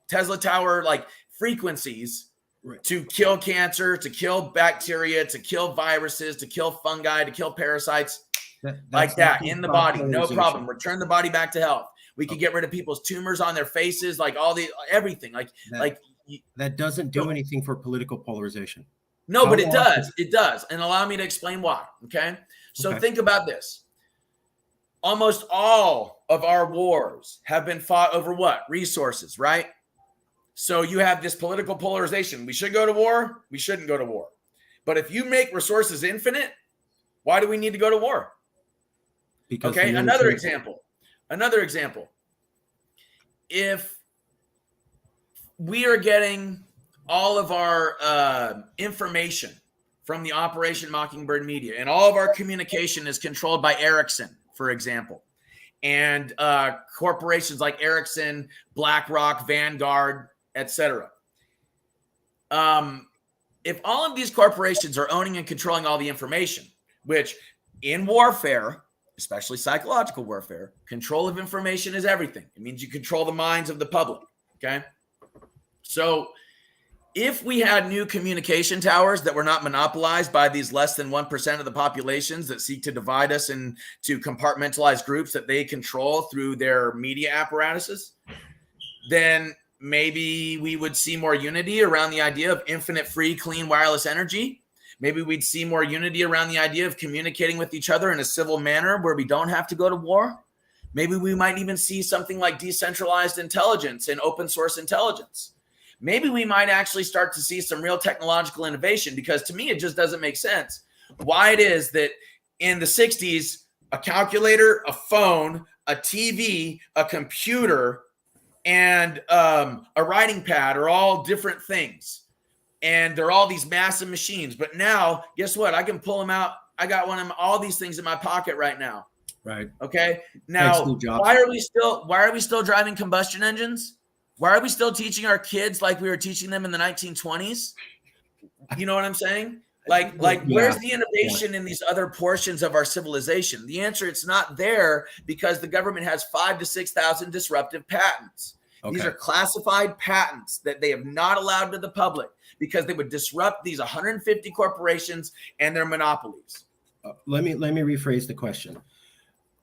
[SPEAKER 2] tower like frequencies, right, to kill cancer, to kill bacteria, to kill viruses, to kill fungi, to kill parasites, like that in the body. No problem. Return the body back to health. We could get rid of people's tumors on their faces, like everything.
[SPEAKER 1] That doesn't do anything for political polarization.
[SPEAKER 2] No, but it does. It does. And allow me to explain why. Okay. So think about this. Almost all of our wars have been fought over what? Resources, right? So you have this political polarization. We should go to war. We shouldn't go to war. But if you make resources infinite, why do we need to go to war? Because another example. If we are getting all of our information from the Operation Mockingbird media, and all of our communication is controlled by Ericsson, for example, and corporations like Ericsson, BlackRock, Vanguard, etc. If all of these corporations are owning and controlling all the information, which in warfare, especially psychological warfare, control of information is everything. It means you control the minds of the public, okay? So if we had new communication towers that were not monopolized by these less than 1% of the populations that seek to divide us into compartmentalized groups that they control through their media apparatuses, then maybe we would see more unity around the idea of infinite free, clean wireless energy. Maybe we'd see more unity around the idea of communicating with each other in a civil manner where we don't have to go to war. Maybe we might even see something like decentralized intelligence and open source intelligence. Maybe we might actually start to see some real technological innovation, because to me, it just doesn't make sense why it is that in the 60s, a calculator, a phone, a TV, a computer, and a writing pad are all different things. And they're all these massive machines. But now, guess what? I can pull them out. I got all these things in my pocket right now.
[SPEAKER 1] Right.
[SPEAKER 2] Okay. Now, why are we still driving combustion engines? Why are we still teaching our kids like we were teaching them in the 1920s? You know what I'm saying? Where's the innovation in these other portions of our civilization? The answer, it's not there, because the government has 5,000 to 6,000 disruptive patents. Okay. These are classified patents that they have not allowed to the public because they would disrupt these 150 corporations and their monopolies.
[SPEAKER 1] Let me rephrase the question.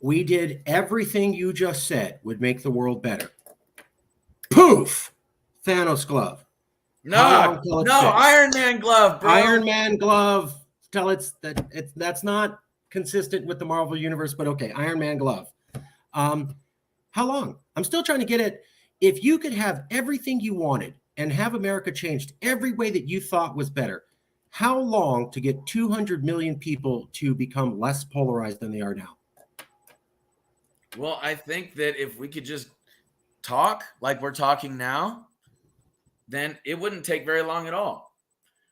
[SPEAKER 1] We did everything you just said would make the world better. Poof! Thanos glove.
[SPEAKER 2] No, Iron Man glove, bro.
[SPEAKER 1] Iron Man glove. That's not consistent with the Marvel universe, but okay. Iron Man glove. How long? I'm still trying to get it. If you could have everything you wanted and have America changed every way that you thought was better, how long to get 200 million people to become less polarized than they are now?
[SPEAKER 2] Well, I think that if we could just talk like we're talking now, then it wouldn't take very long at all.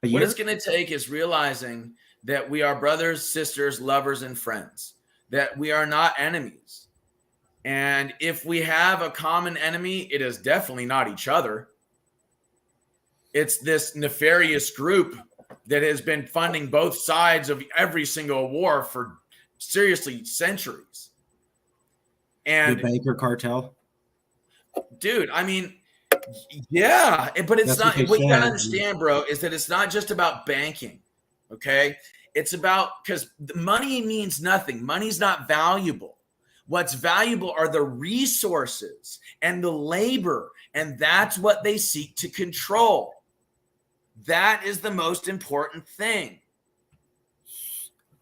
[SPEAKER 2] What it's going to take is realizing that we are brothers, sisters, lovers, and friends, that we are not enemies. And if we have a common enemy, it is definitely not each other. It's this nefarious group that has been funding both sides of every single war for seriously centuries. And
[SPEAKER 1] The banker cartel.
[SPEAKER 2] dude, I mean, yeah, but it's
[SPEAKER 1] That's what
[SPEAKER 2] not.
[SPEAKER 1] they
[SPEAKER 2] What you gotta
[SPEAKER 1] said.
[SPEAKER 2] understand, bro, is that it's not just about banking. Okay, it's about, because money means nothing. Money's not valuable. What's valuable are the resources and the labor, and that's what they seek to control. That is the most important thing.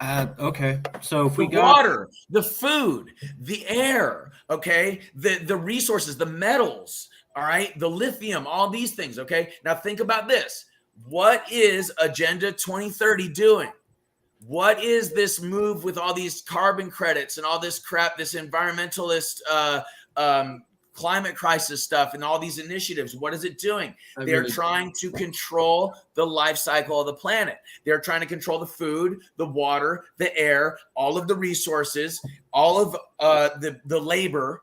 [SPEAKER 1] Okay. So if
[SPEAKER 2] The
[SPEAKER 1] we got,
[SPEAKER 2] water, the food, the air, okay, the resources, the metals, all right, the lithium, all these things, okay. Now think about this. What is Agenda 2030 doing? What is this move with all these carbon credits and all this crap, this environmentalist climate crisis stuff and all these initiatives? What is it doing? They're trying to control the life cycle of the planet. They're trying to control the food, the water, the air, all of the resources, all of the labor.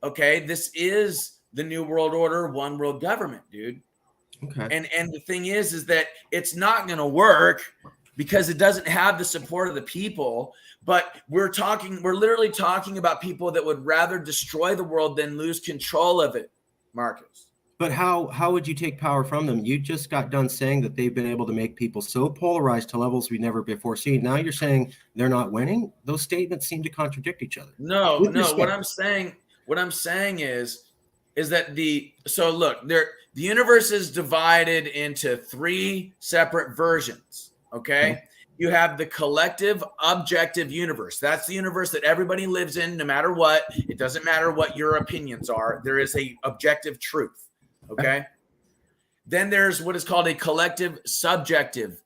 [SPEAKER 2] Okay, this is the new world order, one world government, dude.
[SPEAKER 1] okay.
[SPEAKER 2] And the thing is that it's not going to work because it doesn't have the support of the people. But we're literally talking about people that would rather destroy the world than lose control of it, Marcus.
[SPEAKER 1] But how would you take power from them? You just got done saying that they've been able to make people so polarized to levels we've never before seen. Now you're saying they're not winning? Those statements seem to contradict each other.
[SPEAKER 2] No. What I'm saying is that the universe is divided into three separate versions. Okay. You have the collective objective universe. That's the universe that everybody lives in, no matter what. It doesn't matter what your opinions are. There is a objective truth. Okay. Then there's what is called a collective subjective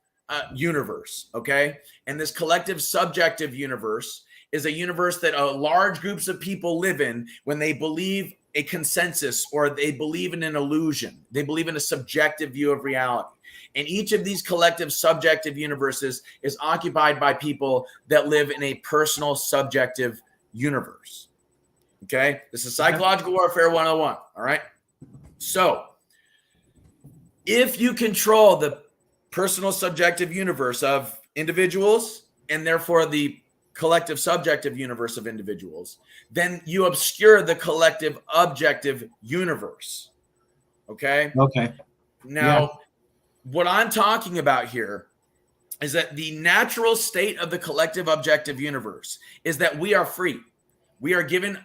[SPEAKER 2] universe. Okay. And this collective subjective universe is a universe that large groups of people live in when they believe a consensus or they believe in an illusion. They believe in a subjective view of reality. And each of these collective subjective universes is occupied by people that live in a personal subjective universe. Okay? This is Psychological Warfare 101. All right? So, if you control the personal subjective universe of individuals and therefore the collective subjective universe of individuals, then you obscure the collective objective universe. Okay?
[SPEAKER 1] Okay.
[SPEAKER 2] Now, what I'm talking about here is that the natural state of the collective objective universe is that we are free. We are given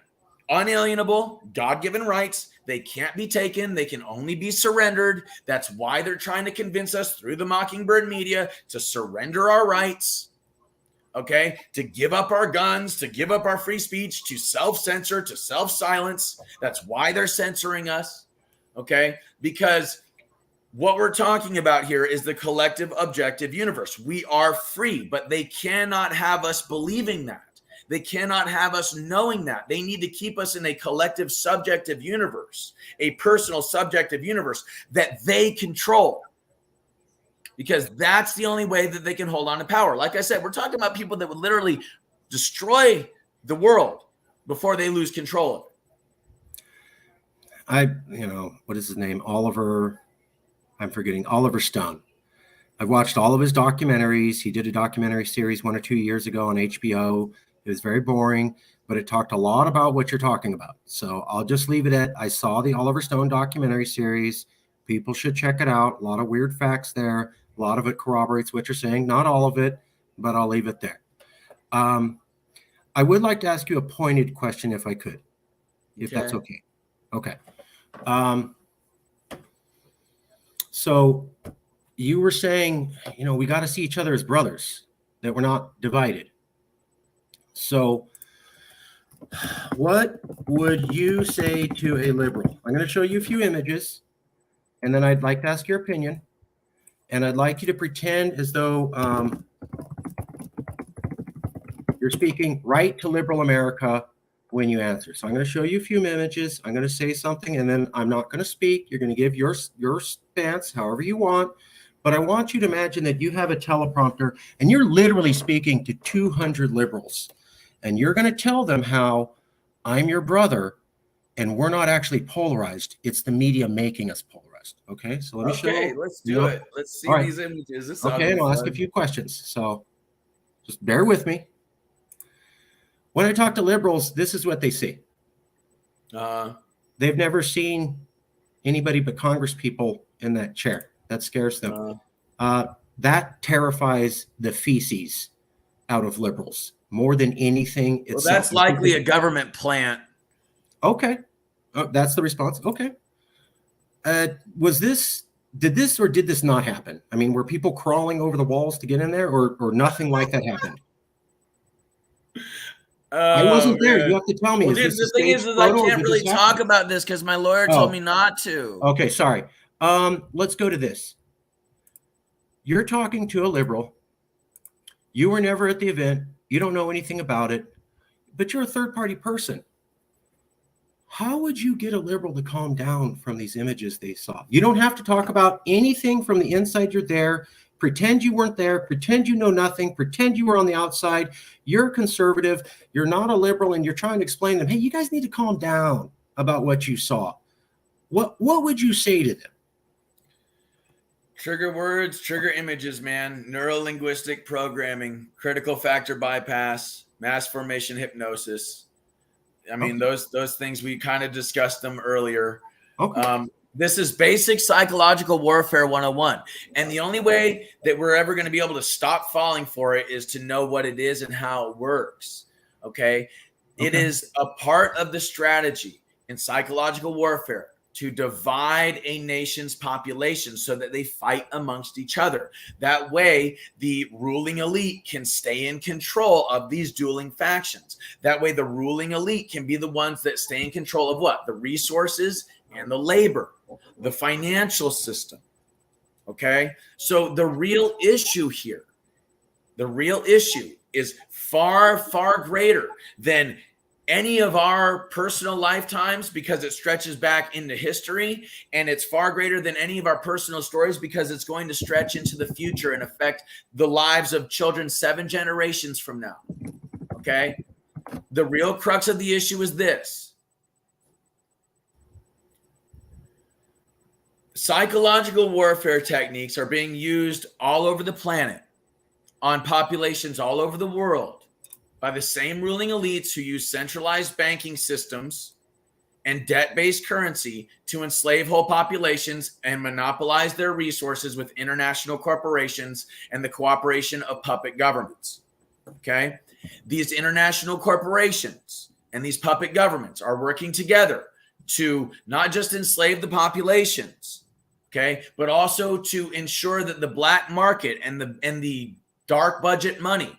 [SPEAKER 2] unalienable, God-given rights. They can't be taken. They can only be surrendered. That's why they're trying to convince us through the Mockingbird media to surrender our rights, okay, to give up our guns, to give up our free speech, to self-censor, to self-silence. That's why they're censoring us, okay, because what we're talking about here is the collective objective universe. We are free, but they cannot have us believing that. They cannot have us knowing that. They need to keep us in a collective subjective universe, a personal subjective universe that they control, because that's the only way that they can hold on to power. Like I said, we're talking about people that would literally destroy the world before they lose control of it.
[SPEAKER 1] What is his name? I'm forgetting Oliver Stone. I've watched all of his documentaries. He did a documentary series 1 or 2 years ago on HBO. It was very boring, but it talked a lot about what you're talking about. So I'll just leave it at, I saw the Oliver Stone documentary series. People should check it out. A lot of weird facts there. A lot of it corroborates what you're saying. Not all of it, but I'll leave it there. I would like to ask you a pointed question if I could, if that's okay. Okay. So you were saying, we got to see each other as brothers, that we're not divided. So what would you say to a liberal? I'm going to show you a few images, and then I'd like to ask your opinion. And I'd like you to pretend as though you're speaking right to liberal America when you answer. So I'm going to show you a few images. I'm going to say something, and then I'm not going to speak. You're going to give your stance however you want. But I want you to imagine that you have a teleprompter, and you're literally speaking to 200 liberals. And you're going to tell them how I'm your brother, and we're not actually polarized. It's the media making us polarized. trust. Okay, so let me
[SPEAKER 2] Okay,
[SPEAKER 1] show
[SPEAKER 2] let's
[SPEAKER 1] you.
[SPEAKER 2] do it. Let's see
[SPEAKER 1] All right.
[SPEAKER 2] these images. This
[SPEAKER 1] Okay, and I'll ask a few questions. So just bear with me. When I talk to liberals, this is what they see. They've never seen anybody but Congress people in that chair. That scares them. That terrifies the feces out of liberals more than anything itself.
[SPEAKER 2] Well, that's likely a government plant.
[SPEAKER 1] Okay. That's the response. Okay. Did this not happen? I mean, were people crawling over the walls to get in there, or nothing like that happened? I wasn't there. You have to tell me.
[SPEAKER 2] Well,
[SPEAKER 1] Is
[SPEAKER 2] dude,
[SPEAKER 1] this
[SPEAKER 2] the
[SPEAKER 1] a
[SPEAKER 2] thing
[SPEAKER 1] staged
[SPEAKER 2] is I
[SPEAKER 1] photo, or
[SPEAKER 2] can't
[SPEAKER 1] did
[SPEAKER 2] really
[SPEAKER 1] this
[SPEAKER 2] talk
[SPEAKER 1] happen?
[SPEAKER 2] about this because my lawyer told me not to.
[SPEAKER 1] Okay, sorry. Let's go to this. You're talking to a liberal. You were never at the event. You don't know anything about it, but you're a third-party person. How would you get a liberal to calm down from these images they saw? You don't have to talk about anything from the inside. You're there. Pretend you weren't there. Pretend you know nothing. Pretend you were on the outside. You're a conservative. You're not a liberal, and you're trying to explain to them, hey, you guys need to calm down about what you saw. What would you say to them?
[SPEAKER 2] Trigger words, trigger images, man. Neuro-linguistic programming, critical factor bypass, mass formation hypnosis. I mean, those things, we kind of discussed them earlier.
[SPEAKER 1] Okay.
[SPEAKER 2] This is basic psychological warfare 101. And the only way that we're ever going to be able to stop falling for it is to know what it is and how it works. Okay. It is a part of the strategy in psychological warfare to divide a nation's population so that they fight amongst each other. That way, the ruling elite can stay in control of these dueling factions. That way, the ruling elite can be the ones that stay in control of what? The resources and the labor, the financial system. Okay? So the real issue here, is far, far greater than any of our personal lifetimes, because it stretches back into history, and it's far greater than any of our personal stories because it's going to stretch into the future and affect the lives of children 7 generations from now. Okay? The real crux of the issue is this. Psychological warfare techniques are being used all over the planet on populations all over the world by the same ruling elites who use centralized banking systems and debt-based currency to enslave whole populations and monopolize their resources with international corporations and the cooperation of puppet governments. Okay? These international corporations and these puppet governments are working together to not just enslave the populations, okay, but also to ensure that the black market and the dark budget money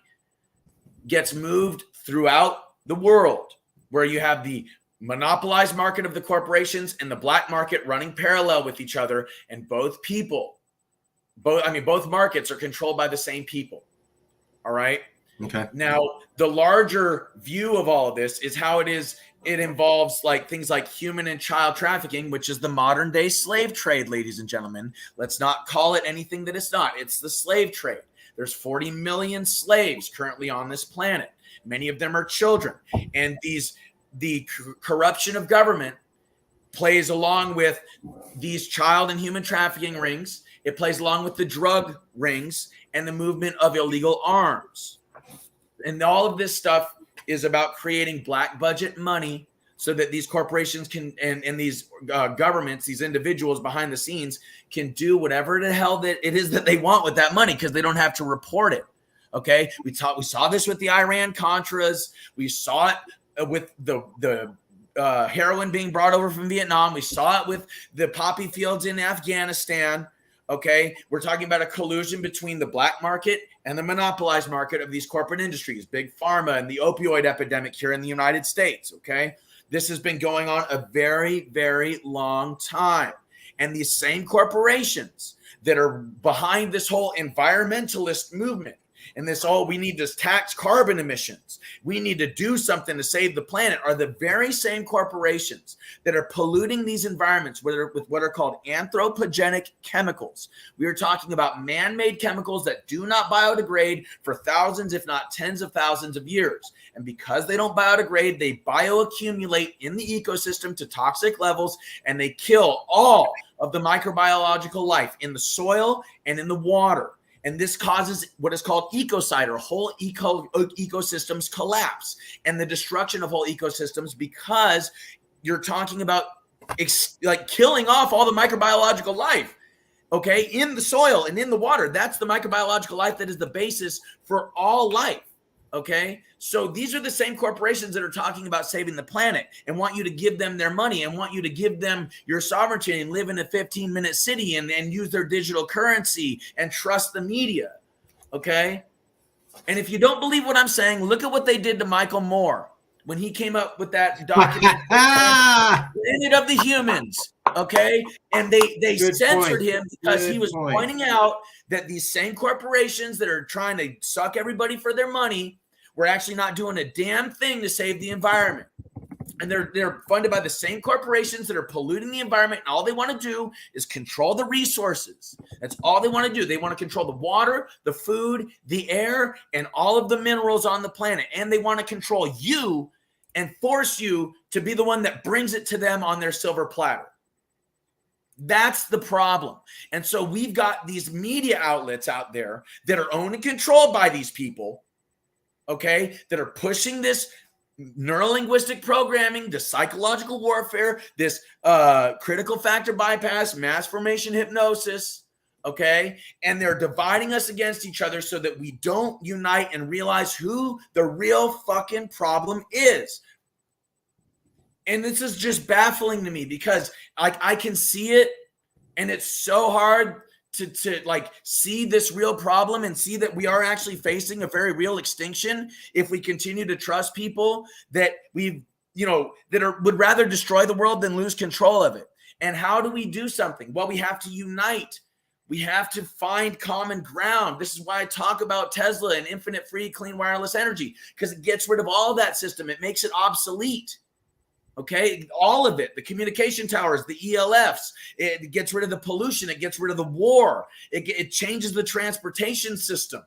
[SPEAKER 2] gets moved throughout the world, where you have the monopolized market of the corporations and the black market running parallel with each other, and both markets are controlled by the same people. All right.
[SPEAKER 1] Okay.
[SPEAKER 2] Now, the larger view of all of this is how it involves like things like human and child trafficking, which is the modern day slave trade, ladies and gentlemen. Let's not call it anything that it's not. It's the slave trade. There's 40 million slaves currently on this planet. Many of them are children. And the corruption of government plays along with these child and human trafficking rings. It plays along with the drug rings and the movement of illegal arms. And all of this stuff is about creating black budget money so that these corporations can and these governments, these individuals behind the scenes, can do whatever the hell that it is that they want with that money because they don't have to report it. Okay, we saw this with the Iran Contras. We saw it with the heroin being brought over from Vietnam. We saw it with the poppy fields in Afghanistan. Okay, we're talking about a collusion between the black market and the monopolized market of these corporate industries, big pharma, and the opioid epidemic here in the United States. Okay, this has been going on a very, very long time. And these same corporations that are behind this whole environmentalist movement and this, oh, we need to tax carbon emissions, we need to do something to save the planet, are the very same corporations that are polluting these environments with what are called anthropogenic chemicals. We are talking about man-made chemicals that do not biodegrade for thousands, if not tens of thousands of years. And because they don't biodegrade, they bioaccumulate in the ecosystem to toxic levels, and they kill all of the microbiological life in the soil and in the water. And this causes what is called ecocide, or whole ecosystems collapse and the destruction of whole ecosystems, because you're talking about like killing off all the microbiological life, okay, in the soil and in the water. That's the microbiological life that is the basis for all life, okay? So these are the same corporations that are talking about saving the planet and want you to give them their money and want you to give them your sovereignty and live in a 15-minute city and use their digital currency and trust the media, okay? And if you don't believe what I'm saying, look at what they did to Michael Moore when he came up with that document, Planet of the Humans, okay? And they censored him because he was pointing out that these same corporations that are trying to suck everybody for their money were actually not doing a damn thing to save the environment. And they're funded by the same corporations that are polluting the environment. And all they want to do is control the resources. That's all they want to do. They want to control the water, the food, the air, and all of the minerals on the planet. And they want to control you and force you to be the one that brings it to them on their silver platter. That's the problem. And so we've got these media outlets out there that are owned and controlled by these people, okay, that are pushing this neurolinguistic programming, this psychological warfare, this critical factor bypass, mass formation hypnosis, okay? And they're dividing us against each other so that we don't unite and realize who the real fucking problem is. And this is just baffling to me because I can see it, and it's so hard to like see this real problem and see that we are actually facing a very real extinction if we continue to trust people that would rather destroy the world than lose control of it. And how do we do something? Well, we have to unite. We have to find common ground. This is why I talk about Tesla and infinite free clean wireless energy, because it gets rid of all that system. It makes it obsolete. Okay, all of it, the communication towers, the ELFs, it gets rid of the pollution, it gets rid of the war, it changes the transportation system.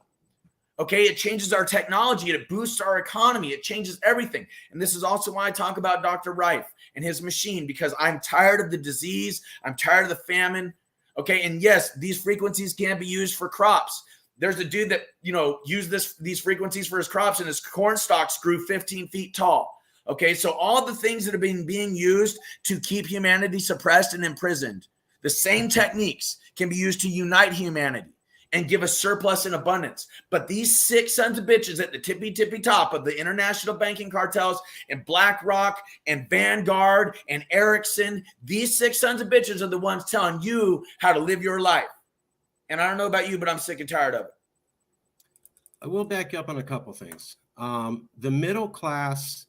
[SPEAKER 2] Okay, it changes our technology, it boosts our economy, it changes everything. And this is also why I talk about Dr. Reif and his machine, because I'm tired of the disease, I'm tired of the famine. Okay, and yes, these frequencies can be used for crops. There's a dude that, used these frequencies for his crops, and his corn stalks grew 15 feet tall. Okay, so all the things that have been being used to keep humanity suppressed and imprisoned, the same techniques can be used to unite humanity and give us surplus and abundance. But these sick sons of bitches at the tippy top of the international banking cartels and BlackRock and Vanguard and Ericsson, these sick sons of bitches are the ones telling you how to live your life. And I don't know about you, but I'm sick and tired of it.
[SPEAKER 1] I will back up on a couple things. The middle class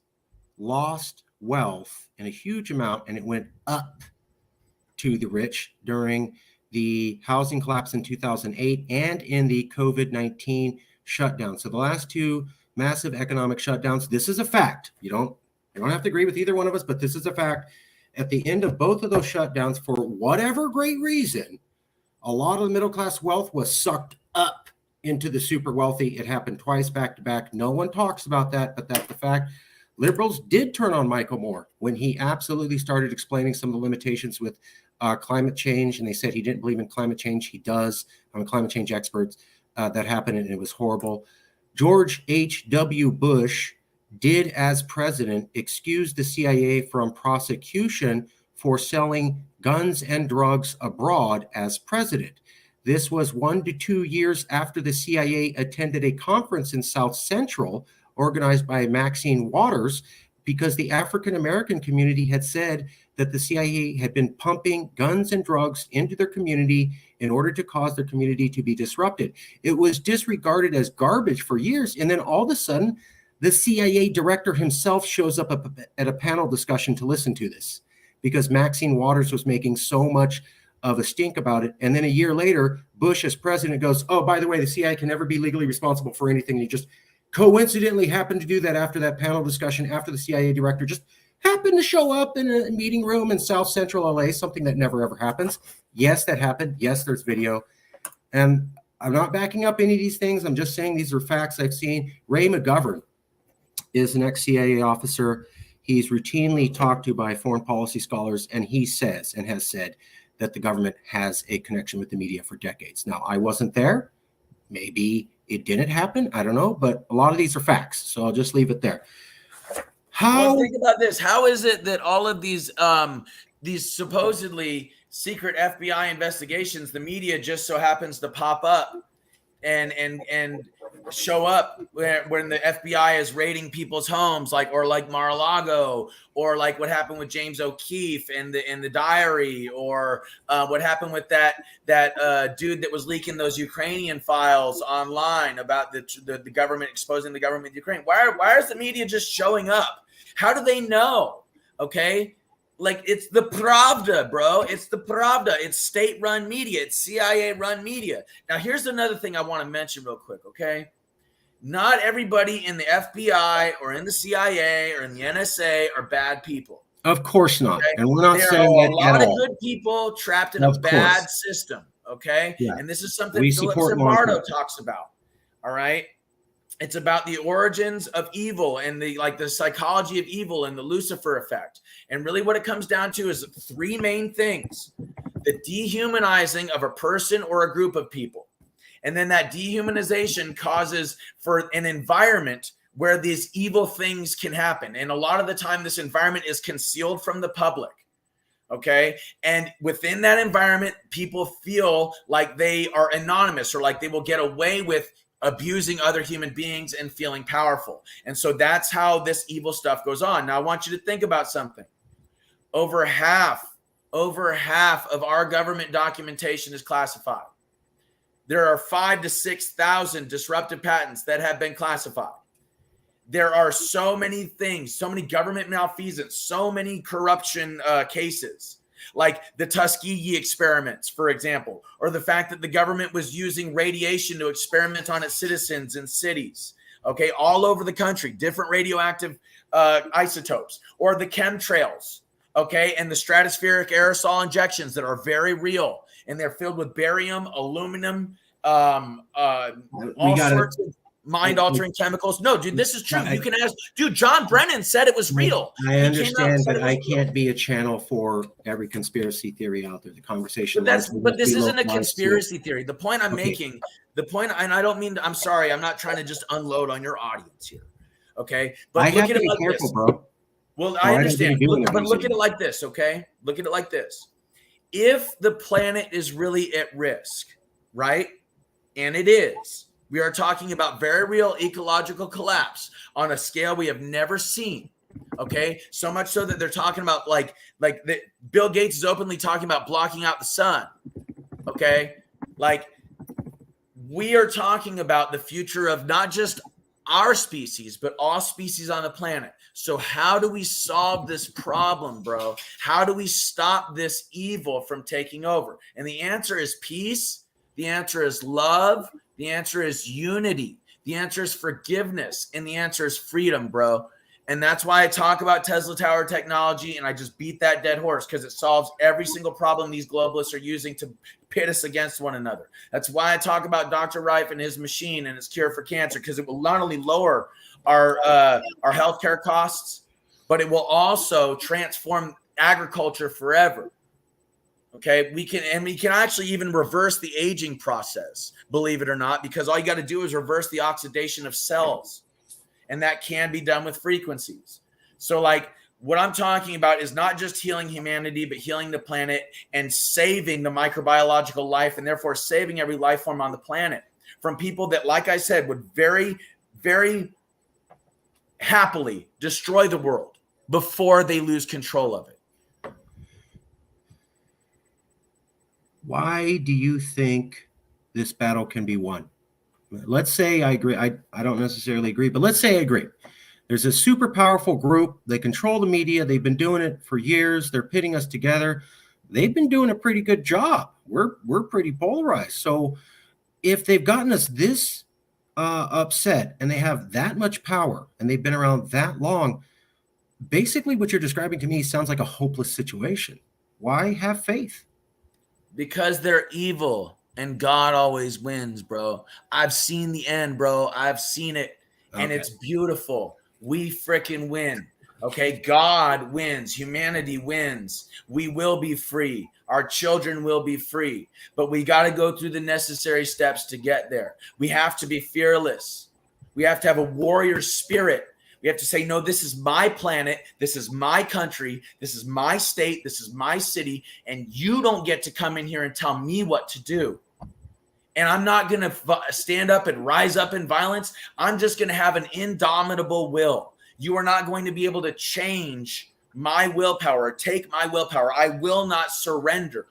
[SPEAKER 1] lost wealth in a huge amount, and it went up to the rich during the housing collapse in 2008 and in the COVID-19 shutdown. So the last two massive economic shutdowns, this is a fact. You don't have to agree with either one of us, but this is a fact. At the end of both of those shutdowns, for whatever great reason, a lot of the middle class wealth was sucked up into the super wealthy. It happened twice back to back. No one talks about that, but that's the fact. Liberals did turn on Michael Moore when he absolutely started explaining some of the limitations with climate change, and they said he didn't believe in climate change. He does. I'm a climate change expert. That happened, and it was horrible. George H.W. Bush did, as president, excuse the CIA from prosecution for selling guns and drugs abroad as president. This was 1 to 2 years after the CIA attended a conference in South Central organized by Maxine Waters, because the African-American community had said that the CIA had been pumping guns and drugs into their community in order to cause their community to be disrupted. It was disregarded as garbage for years. And then all of a sudden, the CIA director himself shows up at a panel discussion to listen to this, because Maxine Waters was making so much of a stink about it. And then a year later, Bush as president goes, oh, by the way, the CIA can never be legally responsible for anything. And he just coincidentally happened to do that after that panel discussion, after the CIA director just happened to show up in a meeting room in South Central LA, something that never ever happens. Yes, that happened. Yes, there's video. And I'm not backing up any of these things. I'm just saying these are facts I've seen. Ray McGovern is an ex-CIA officer. He's routinely talked to by foreign policy scholars, and he says and has said that the government has a connection with the media for decades. Now, I wasn't there. Maybe it didn't happen. I don't know, but a lot of these are facts, so I'll just leave it there.
[SPEAKER 2] Well, think about this. How is it that all of these supposedly secret FBI investigations, the media just so happens to pop up and show up when the FBI is raiding people's homes, like Mar-a-Lago, or like what happened with James O'Keefe and the diary, or what happened with that dude that was leaking those Ukrainian files online about the government exposing the government of Ukraine. Why is the media just showing up? How do they know? Okay. Like, it's the Pravda, bro. It's the Pravda. It's state-run media. It's CIA-run media. Now, here's another thing I want to mention real quick, okay? Not everybody in the FBI or in the CIA or in the NSA are bad people.
[SPEAKER 1] Of course not. Okay? And we're not
[SPEAKER 2] there
[SPEAKER 1] saying
[SPEAKER 2] are
[SPEAKER 1] that
[SPEAKER 2] a lot
[SPEAKER 1] at
[SPEAKER 2] of
[SPEAKER 1] all.
[SPEAKER 2] good people trapped in a bad system, okay?
[SPEAKER 1] Yeah.
[SPEAKER 2] And this is something Philip Zimbardo talks about, all right? It's about the origins of evil and the psychology of evil and the Lucifer effect. And really what it comes down to is three main things: the dehumanizing of a person or a group of people. And then that dehumanization causes for an environment where these evil things can happen. And a lot of the time, this environment is concealed from the public. Okay. And within that environment, people feel like they are anonymous, or like they will get away with abusing other human beings and feeling powerful. And so that's how this evil stuff goes on. Now, I want you to think about something. Over half of our government documentation is classified. There are 5,000 to 6,000 disruptive patents that have been classified. There are so many things, so many government malfeasance, so many corruption cases, like the Tuskegee experiments, for example, or the fact that the government was using radiation to experiment on its citizens in cities, okay, all over the country, different radioactive isotopes, or the chemtrails, okay, and the stratospheric aerosol injections that are very real, and they're filled with barium, aluminum, all sorts of mind-altering chemicals. No, dude, this is true. You can ask, dude, John Brennan said it was real.
[SPEAKER 1] I understand, but I can't be a channel for every conspiracy theory out there. The conversation.
[SPEAKER 2] But this isn't a conspiracy theory. The point I'm making, and I don't mean, I'm sorry, I'm not trying to just unload on your audience here. Okay. But look at it like this. Bro. Well, I understand. But look at it like this, okay? Look at it like this. If the planet is really at risk, right? And it is. We are talking about very real ecological collapse on a scale we have never seen. Okay, so much so that they're talking about Bill Gates is openly talking about blocking out the sun. Okay, like, we are talking about the future of not just our species, but all species on the planet. So how do we solve this problem, bro? How do we stop this evil from taking over? And the answer is peace. The answer is love. The answer is unity. The answer is forgiveness. And the answer is freedom, bro. And that's why I talk about Tesla Tower technology, and I just beat that dead horse, because it solves every single problem these globalists are using to pit us against one another. That's why I talk about Dr. Rife and his machine and his cure for cancer, because it will not only lower our healthcare costs, but it will also transform agriculture forever. Okay, we can actually even reverse the aging process, believe it or not, because all you got to do is reverse the oxidation of cells. And that can be done with frequencies. So, like, what I'm talking about is not just healing humanity, but healing the planet and saving the microbiological life, and therefore saving every life form on the planet from people that, like I said, would very, very happily destroy the world before they lose control of it.
[SPEAKER 1] Why do you think this battle can be won? Let's say I agree. I don't necessarily agree, but let's say I agree. There's a super powerful group. They control the media. They've been doing it for years. They're pitting us together. they've been doing a pretty good job. We're pretty polarized. So if they've gotten us this upset and they have that much power and they've been around that long, basically what you're describing to me sounds like a hopeless situation. Why have faith?
[SPEAKER 2] Because they're evil and God always wins, bro. I've seen the end, bro. I've seen it, and
[SPEAKER 1] Okay.
[SPEAKER 2] it's beautiful. We freaking win. Okay, God wins. Humanity wins. We will be free. Our children will be free. But we got to go through the necessary steps to get there. We have to be fearless. We have to have a warrior spirit. We have to say, no, this is my planet. This is my country. This is my state. This is my city. And you don't get to come in here and tell me what to do. And I'm not going to stand up and rise up in violence. I'm just going to have an indomitable will. You are not going to be able to change my willpower, take my willpower. I will not surrender.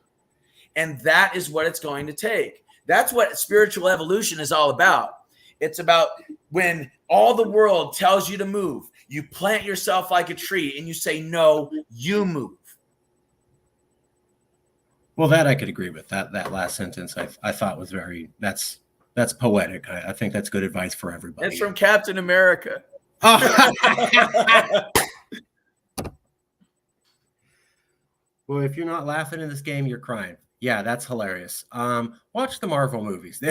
[SPEAKER 2] And that is what it's going to take. That's what spiritual evolution is all about. It's about when all the world tells you to move, you plant yourself like a tree and you say, no, you move.
[SPEAKER 1] Well, that I could agree with. That last sentence I thought was that's poetic. I think that's good advice for everybody.
[SPEAKER 2] It's from Captain America.
[SPEAKER 1] Well, if you're not laughing in this game, you're crying. Yeah, that's hilarious. Watch the Marvel movies,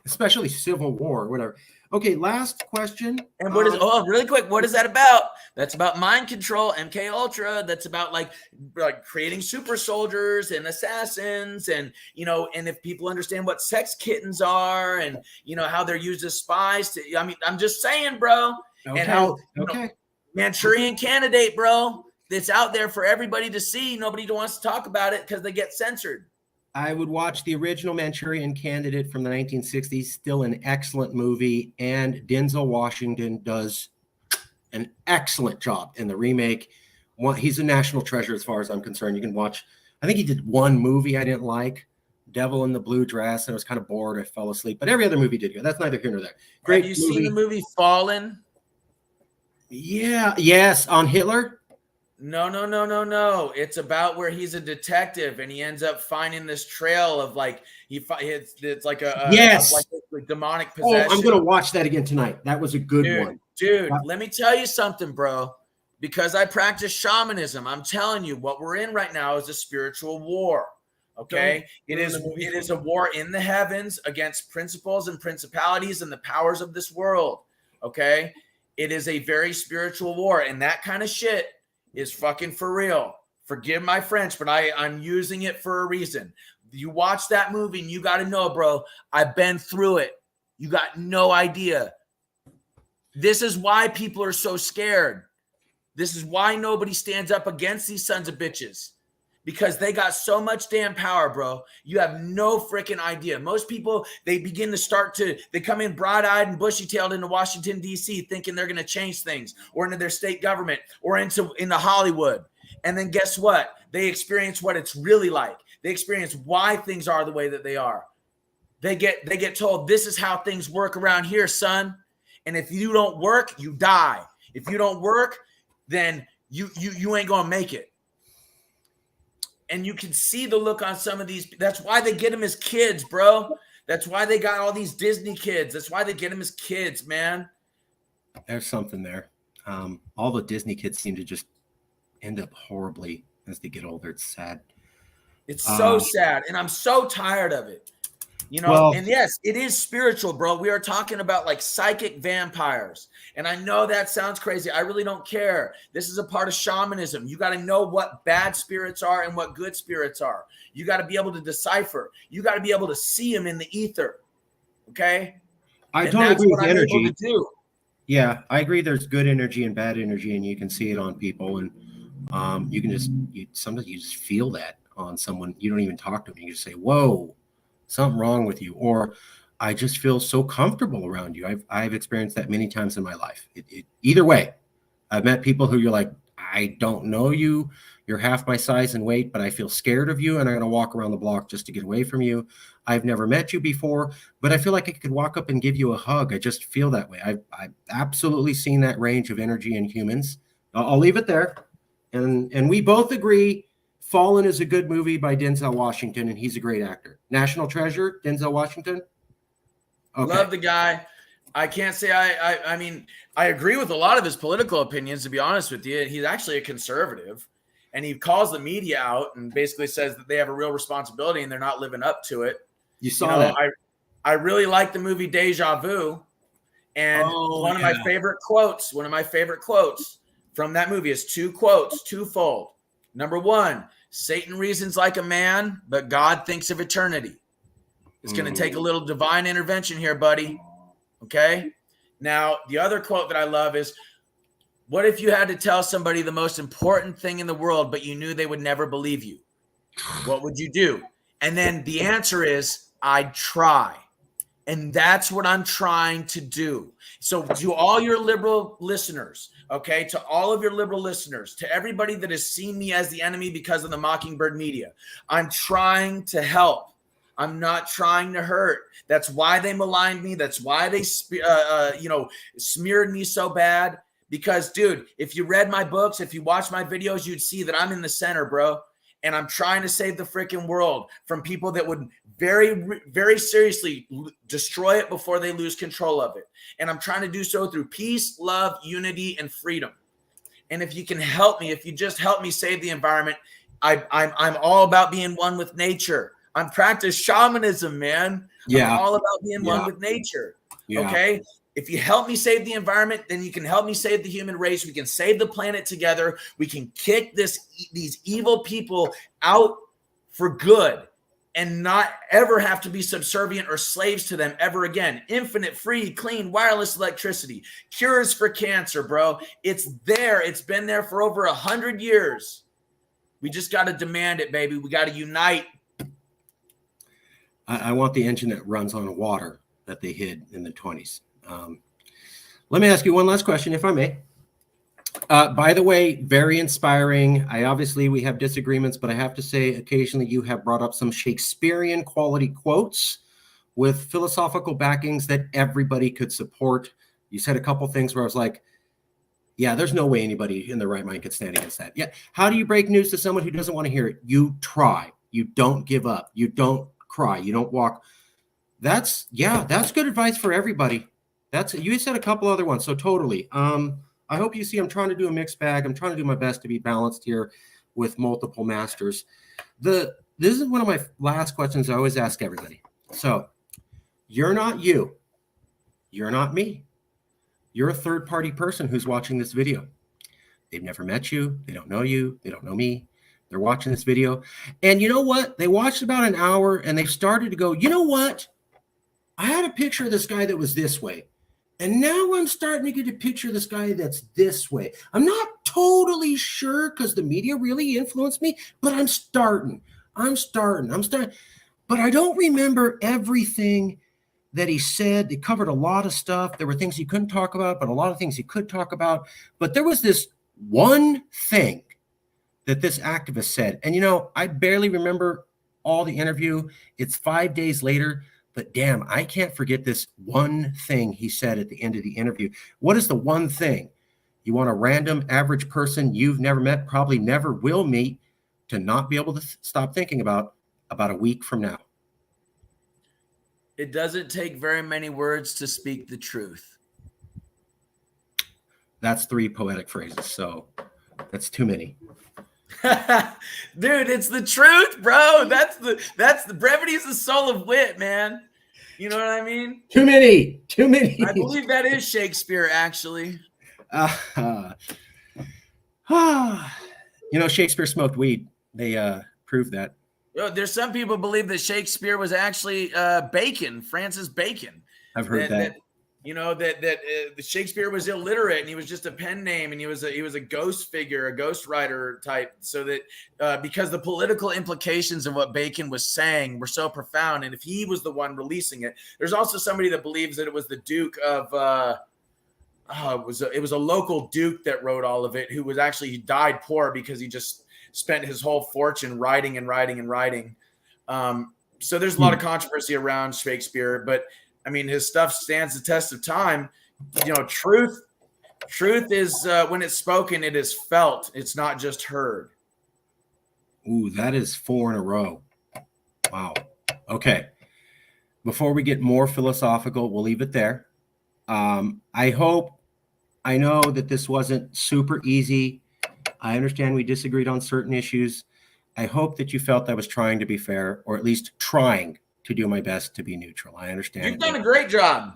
[SPEAKER 1] especially Civil War, whatever. Okay, last question.
[SPEAKER 2] And what is really quick? What is that about? That's about mind control, MK Ultra. That's about like creating super soldiers and assassins, and and if people understand what sex kittens are, and how they're used as spies. I'm just saying, bro.
[SPEAKER 1] Okay.
[SPEAKER 2] And how Manchurian Candidate, bro. It's out there for everybody to see. Nobody wants to talk about it because they get censored.
[SPEAKER 1] I would watch the original Manchurian Candidate from the 1960s, still an excellent movie, and Denzel Washington does an excellent job in the remake. He's a national treasure as far as I'm concerned. You can watch, I think he did one movie I didn't like, Devil in the Blue Dress, and I was kind of bored. I fell asleep, but every other movie did good. That's neither here nor there. Great.
[SPEAKER 2] Have you seen the movie Fallen?
[SPEAKER 1] Yeah. Yes. On Hitler?
[SPEAKER 2] No. It's about where he's a detective and he ends up finding this trail of it's like a demonic possession.
[SPEAKER 1] Oh, I'm going to watch that again tonight. That was a good one.
[SPEAKER 2] Dude, let me tell you something, bro. Because I practice shamanism, I'm telling you, what we're in right now is a spiritual war. Okay? It is a war in the heavens against principles and principalities and the powers of this world. Okay? It is a very spiritual war, and that kind of shit is fucking for real. Forgive my French, but I'm using it for a reason. You watch that movie and you got to know, bro, I've been through it. You got no idea. This is why people are so scared. This is why nobody stands up against these sons of bitches. Because they got so much damn power, bro. You have no freaking idea. Most people, they come in broad-eyed and bushy-tailed into Washington, D.C., thinking they're going to change things, or into their state government, or into Hollywood. And then guess what? They experience what it's really like. They experience why things are the way that they are. They get told, this is how things work around here, son. And if you don't work, you die. If you don't work, then you ain't going to make it. And you can see the look on some of these. That's why they get them as kids, bro. That's why they got all these Disney kids. That's why they get them as kids, man.
[SPEAKER 1] There's something there. All the Disney kids seem to just end up horribly as they get older. It's sad.
[SPEAKER 2] It's so sad. And I'm so tired of it. And yes, it is spiritual, bro. We are talking about like psychic vampires. And I know that sounds crazy. I really don't care. This is a part of shamanism. You got to know what bad spirits are and what good spirits are. You got to be able to decipher. You got to be able to see them in the ether. Okay?
[SPEAKER 1] I totally agree with energy. Yeah, I agree. There's good energy and bad energy, and you can see it on people. And you can sometimes you just feel that on someone. You don't even talk to them. You just say, whoa, something wrong with you. Or I just feel so comfortable around you. I've experienced that many times in my life. Either way, I've met people who you're like, I don't know you. You're half my size and weight, but I feel scared of you, and I'm going to walk around the block just to get away from you. I've never met you before, but I feel like I could walk up and give you a hug. I just feel that way. I've absolutely seen that range of energy in humans. I'll leave it there. And we both agree Fallen is a good movie by Denzel Washington, and he's a great actor. National Treasure, Denzel Washington. Okay.
[SPEAKER 2] Love the guy. I can't say I mean, I agree with a lot of his political opinions, to be honest with you. He's actually a conservative, and he calls the media out and basically says that they have a real responsibility and they're not living up to it.
[SPEAKER 1] You saw that.
[SPEAKER 2] I really like the movie Deja Vu, and one of my favorite quotes from that movie is two quotes, twofold. Number one, Satan reasons like a man, but God thinks of eternity. It's going to take a little divine intervention here, buddy. Okay? Now, the other quote that I love is, what if you had to tell somebody the most important thing in the world, but you knew they would never believe you? What would you do? And then the answer is, I'd try. And that's what I'm trying to do. So to all your liberal listeners, okay, to all of your liberal listeners, to everybody that has seen me as the enemy because of the Mockingbird media, I'm trying to help. I'm not trying to hurt. That's why they maligned me. That's why they, smeared me so bad. Because, dude, if you read my books, if you watch my videos, you'd see that I'm in the center, bro. And I'm trying to save the freaking world from people that would very, very seriously destroy it before they lose control of it. And I'm trying to do so through peace, love, unity, and freedom. And if you can help me, if you just help me save the environment, I'm all about being one with nature. I'm practice shamanism, man.
[SPEAKER 1] Yeah.
[SPEAKER 2] I'm all about being one with nature.
[SPEAKER 1] Yeah.
[SPEAKER 2] Okay. If you help me save the environment, then you can help me save the human race. We can save the planet together. We can kick these evil people out for good and not ever have to be subservient or slaves to them ever again. Infinite, free, clean, wireless electricity, cures for cancer, bro. It's there. It's been there for over 100 years. We just got to demand it, baby. We got to unite.
[SPEAKER 1] I want the engine that runs on water that they hid in the 20s. Let me ask you one last question, if I may. By the way, very inspiring. We have disagreements, but I have to say, occasionally you have brought up some Shakespearean quality quotes with philosophical backings that everybody could support. You said a couple things where I was like, yeah, there's no way anybody in their right mind could stand against that. Yeah. How do you break news to someone who doesn't want to hear it? You try. You don't give up. You don't cry. You don't walk. That's good advice for everybody. You said a couple other ones. So totally. I hope you see I'm trying to do a mixed bag. I'm trying to do my best to be balanced here with multiple masters. This is one of my last questions I always ask everybody. So you're not you. You're not me. You're a third-party person who's watching this video. They've never met you. They don't know you. They don't know me. They're watching this video. And you know what? They watched about an hour and they started to go, you know what? I had a picture of this guy that was this way. And now I'm starting to get a picture of this guy that's this way. I'm not totally sure because the media really influenced me, but I'm starting. But I don't remember everything that he said. They covered a lot of stuff. There were things he couldn't talk about, but a lot of things he could talk about. But there was this one thing that this activist said. And, I barely remember all the interview. It's 5 days later. But damn, I can't forget this one thing he said at the end of the interview. What is the one thing you want a random average person you've never met, probably never will meet, to not be able to stop thinking about a week from now?
[SPEAKER 2] It doesn't take very many words to speak the truth.
[SPEAKER 1] That's 3 poetic phrases, so that's too many.
[SPEAKER 2] Dude, it's the truth, bro. That's the brevity is the soul of wit, man. You know what I mean?
[SPEAKER 1] Too many.
[SPEAKER 2] I believe that is Shakespeare, actually.
[SPEAKER 1] Shakespeare smoked weed. They proved that.
[SPEAKER 2] There's some people believe that Shakespeare was actually Bacon, Francis Bacon.
[SPEAKER 1] I've heard that.
[SPEAKER 2] That Shakespeare was illiterate and he was just a pen name and he was a ghost figure, a ghost writer type. So that because the political implications of what Bacon was saying were so profound, and if he was the one releasing it, there's also somebody that believes that it was the Duke of it was a local duke that wrote all of it, who was actually, he died poor because he just spent his whole fortune writing. So there's a lot of controversy around Shakespeare, but I mean, his stuff stands the test of time. Truth is when it's spoken, it is felt. It's not just heard.
[SPEAKER 1] Ooh, that is 4 in a row. Wow. Okay. Before we get more philosophical, we'll leave it there. I know that this wasn't super easy. I understand we disagreed on certain issues. I hope that you felt I was trying to be fair, or at least trying to do my best to be neutral. I understand.
[SPEAKER 2] You've done a great job.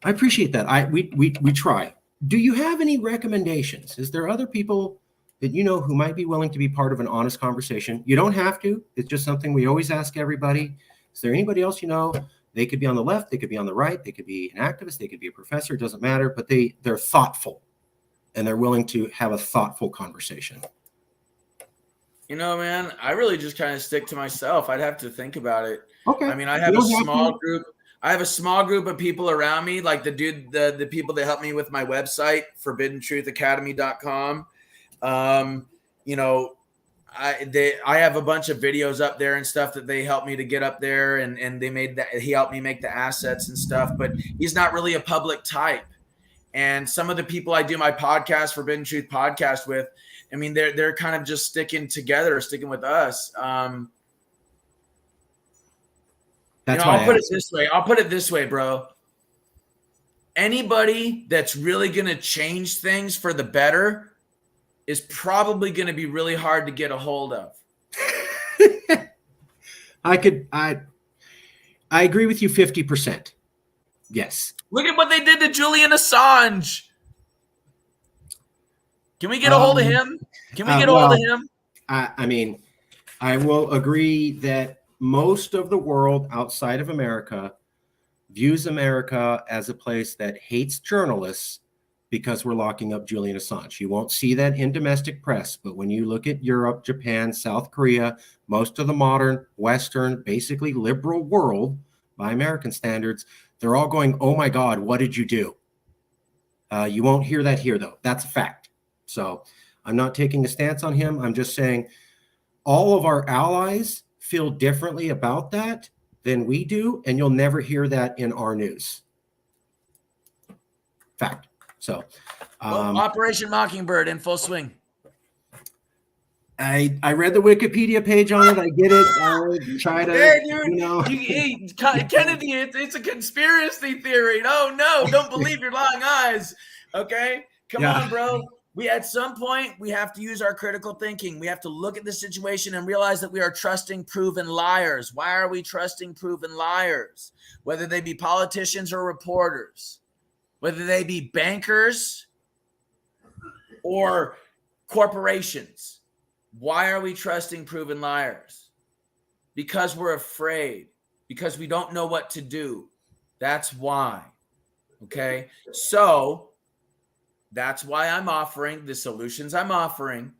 [SPEAKER 1] I appreciate that. We try. Do you have any recommendations? Is there other people that you know who might be willing to be part of an honest conversation? You don't have to. It's just something we always ask everybody. Is there anybody else you know? They could be on the left, they could be on the right, they could be an activist, they could be a professor, it doesn't matter, but they're thoughtful and they're willing to have a thoughtful conversation.
[SPEAKER 2] You know, man, I really just kind of stick to myself. I'd have to think about it.
[SPEAKER 1] Okay.
[SPEAKER 2] I mean, I have a small group. I have a small group of people around me, like the people that help me with my website, ForbiddenTruthAcademy.com. You know, I have a bunch of videos up there and stuff that they helped me to get up there, and he helped me make the assets and stuff, but he's not really a public type. And some of the people I do my podcast, Forbidden Truth podcast with, I mean, they're kind of just sticking with us. I'll put it this way, bro. Anybody that's really going to change things for the better is probably going to be really hard to get a hold of.
[SPEAKER 1] I agree with you 50%. Yes.
[SPEAKER 2] Look at what they did to Julian Assange. Can we get a hold of him? Can we get a hold of him?
[SPEAKER 1] I mean, I will agree that most of the world outside of America views America as a place that hates journalists because we're locking up Julian Assange. You won't see that in domestic press, but when you look at Europe, Japan, South Korea, most of the modern, Western, basically liberal world by American standards, they're all going, oh my God, what did you do? You won't hear that here, though. That's a fact. So I'm not taking a stance on him. I'm just saying all of our allies feel differently about that than we do, and you'll never hear that in our news. Fact. So
[SPEAKER 2] Operation Mockingbird in full swing.
[SPEAKER 1] I read the Wikipedia page on it. I get it. I try to,
[SPEAKER 2] hey, dude, Kennedy, it's a conspiracy theory. No, don't believe your lying eyes. Okay, come on, bro. At some point, we have to use our critical thinking. We have to look at the situation and realize that we are trusting proven liars. Why are we trusting proven liars? Whether they be politicians or reporters, whether they be bankers or corporations. Why are we trusting proven liars? Because we're afraid, because we don't know what to do. That's why. Okay. So that's why I'm offering the solutions I'm offering.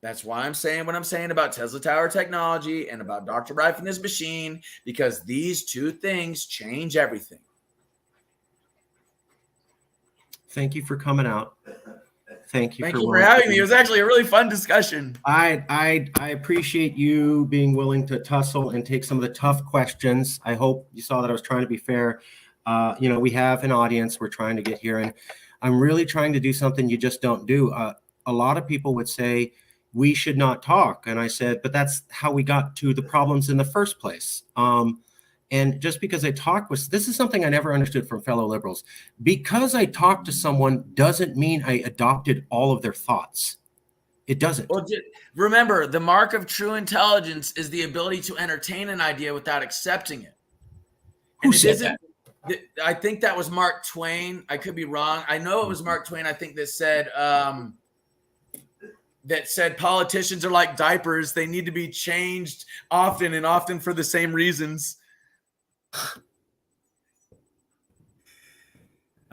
[SPEAKER 2] That's why I'm saying what I'm saying about Tesla Tower technology and about Dr. Rife and his machine, because these two things change everything.
[SPEAKER 1] Thank you for coming out. Thank you
[SPEAKER 2] for having me. It was actually a really fun discussion.
[SPEAKER 1] I appreciate you being willing to tussle and take some of the tough questions. I hope you saw that I was trying to be fair. We have an audience. We're trying to get here, and I'm really trying to do something you just don't do. A lot of people would say we should not talk, and I said, but that's how we got to the problems in the first place. And just because I talk with, this is something I never understood from fellow liberals. Because I talked to someone doesn't mean I adopted all of their thoughts. It doesn't.
[SPEAKER 2] Well, remember, the mark of true intelligence is the ability to entertain an idea without accepting it.
[SPEAKER 1] Who said that?
[SPEAKER 2] I think that was Mark Twain. I could be wrong. I know it was Mark Twain, I think, that said politicians are like diapers. They need to be changed often and often for the same reasons.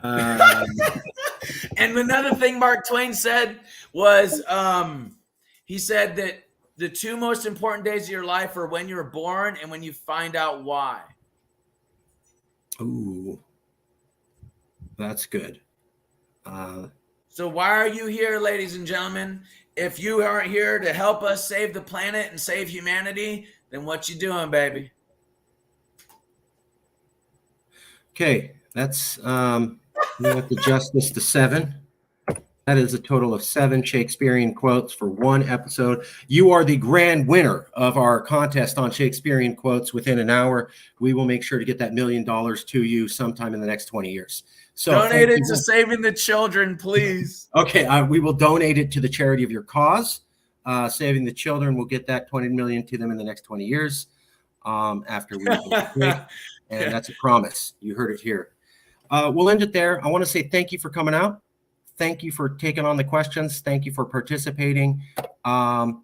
[SPEAKER 2] And another thing Mark Twain said was he said that the two most important days of your life are when you're born and when you find out why.
[SPEAKER 1] Ooh, that's good.
[SPEAKER 2] So why are you here, ladies and gentlemen? If you aren't here to help us save the planet and save humanity, then what you doing, baby?
[SPEAKER 1] Okay, that's we have to adjust this to 7. That is a total of 7 Shakespearean quotes for one episode. You are the grand winner of our contest on Shakespearean quotes within an hour. We will make sure to get that $1 million to you sometime in the next 20 years. So
[SPEAKER 2] donate it to Saving the Children, please.
[SPEAKER 1] Okay, we will donate it to the charity of your cause. Saving the Children will get that 20 million to them in the next 20 years after we and that's a promise. You heard it here. We'll end it there. I want to say thank you for coming out. Thank you for taking on the questions. Thank you for participating. It's a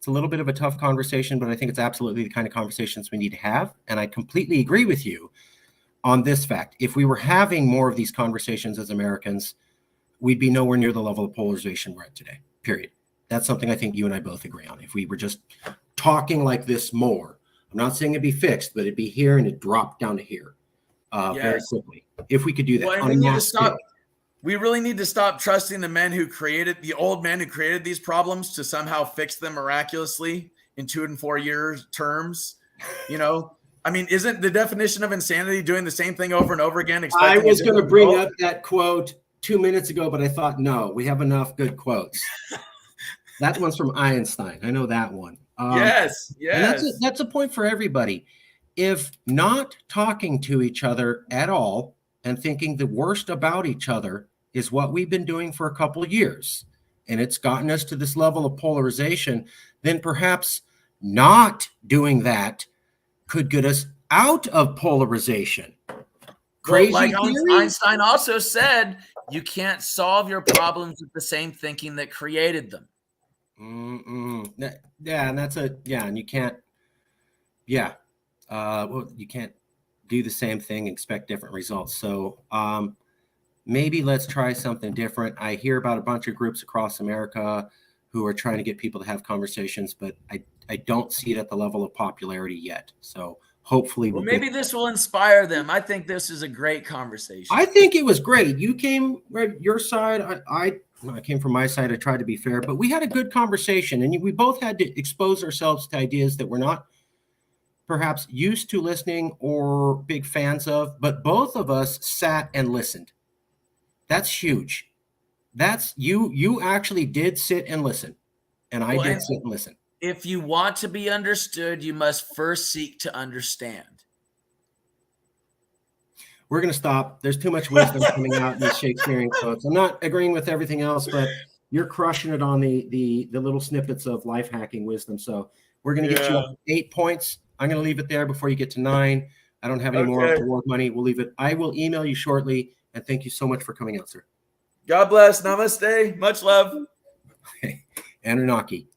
[SPEAKER 1] little bit of a tough conversation, but I think it's absolutely the kind of conversations we need to have. And I completely agree with you on this fact. If we were having more of these conversations as Americans, we'd be nowhere near the level of polarization we're at today, period. That's something I think you and I both agree on. If we were just talking like this more, I'm not saying it'd be fixed, but it'd be here and it dropped down to here very quickly. If we could do that on a mass scale.
[SPEAKER 2] We really need to stop trusting the old men who created these problems to somehow fix them miraculously in 2 and 4 years terms. I mean, isn't the definition of insanity doing the same thing over and over again?
[SPEAKER 1] I was going to bring up that quote 2 minutes ago, but I thought, no, we have enough good quotes. That one's from Einstein. I know that one.
[SPEAKER 2] Yes.
[SPEAKER 1] And that's a point for everybody. If not talking to each other at all and thinking the worst about each other is what we've been doing for a couple of years, and it's gotten us to this level of polarization, then perhaps not doing that could get us out of polarization. Crazy.
[SPEAKER 2] Well, like Einstein also said, you can't solve your problems with the same thinking that created them.
[SPEAKER 1] Yeah, and you can't. Yeah, you can't do the same thing and expect different results. So maybe let's try something different. I hear about a bunch of groups across America who are trying to get people to have conversations, but I don't see it at the level of popularity yet. So hopefully
[SPEAKER 2] maybe this will inspire them. I think this is a great conversation.
[SPEAKER 1] I think it was great. You came from your side. I came from my side. I tried to be fair, but we had a good conversation, and we both had to expose ourselves to ideas that we're not perhaps used to listening or big fans of, but both of us sat and listened. That's huge. That's you actually did sit and listen, and I did sit and listen.
[SPEAKER 2] If you want to be understood, you must first seek to understand.
[SPEAKER 1] We're going to stop. There's too much wisdom coming out in these Shakespearean quotes. I'm not agreeing with everything else, but you're crushing it on the little snippets of life hacking wisdom. So we're going to get you up 8 points. I'm going to leave it there before you get to 9. I don't have any more reward money. We'll leave it. I will email you shortly. And thank you so much for coming out, sir.
[SPEAKER 2] God bless. Namaste. Much love.
[SPEAKER 1] Anunnaki.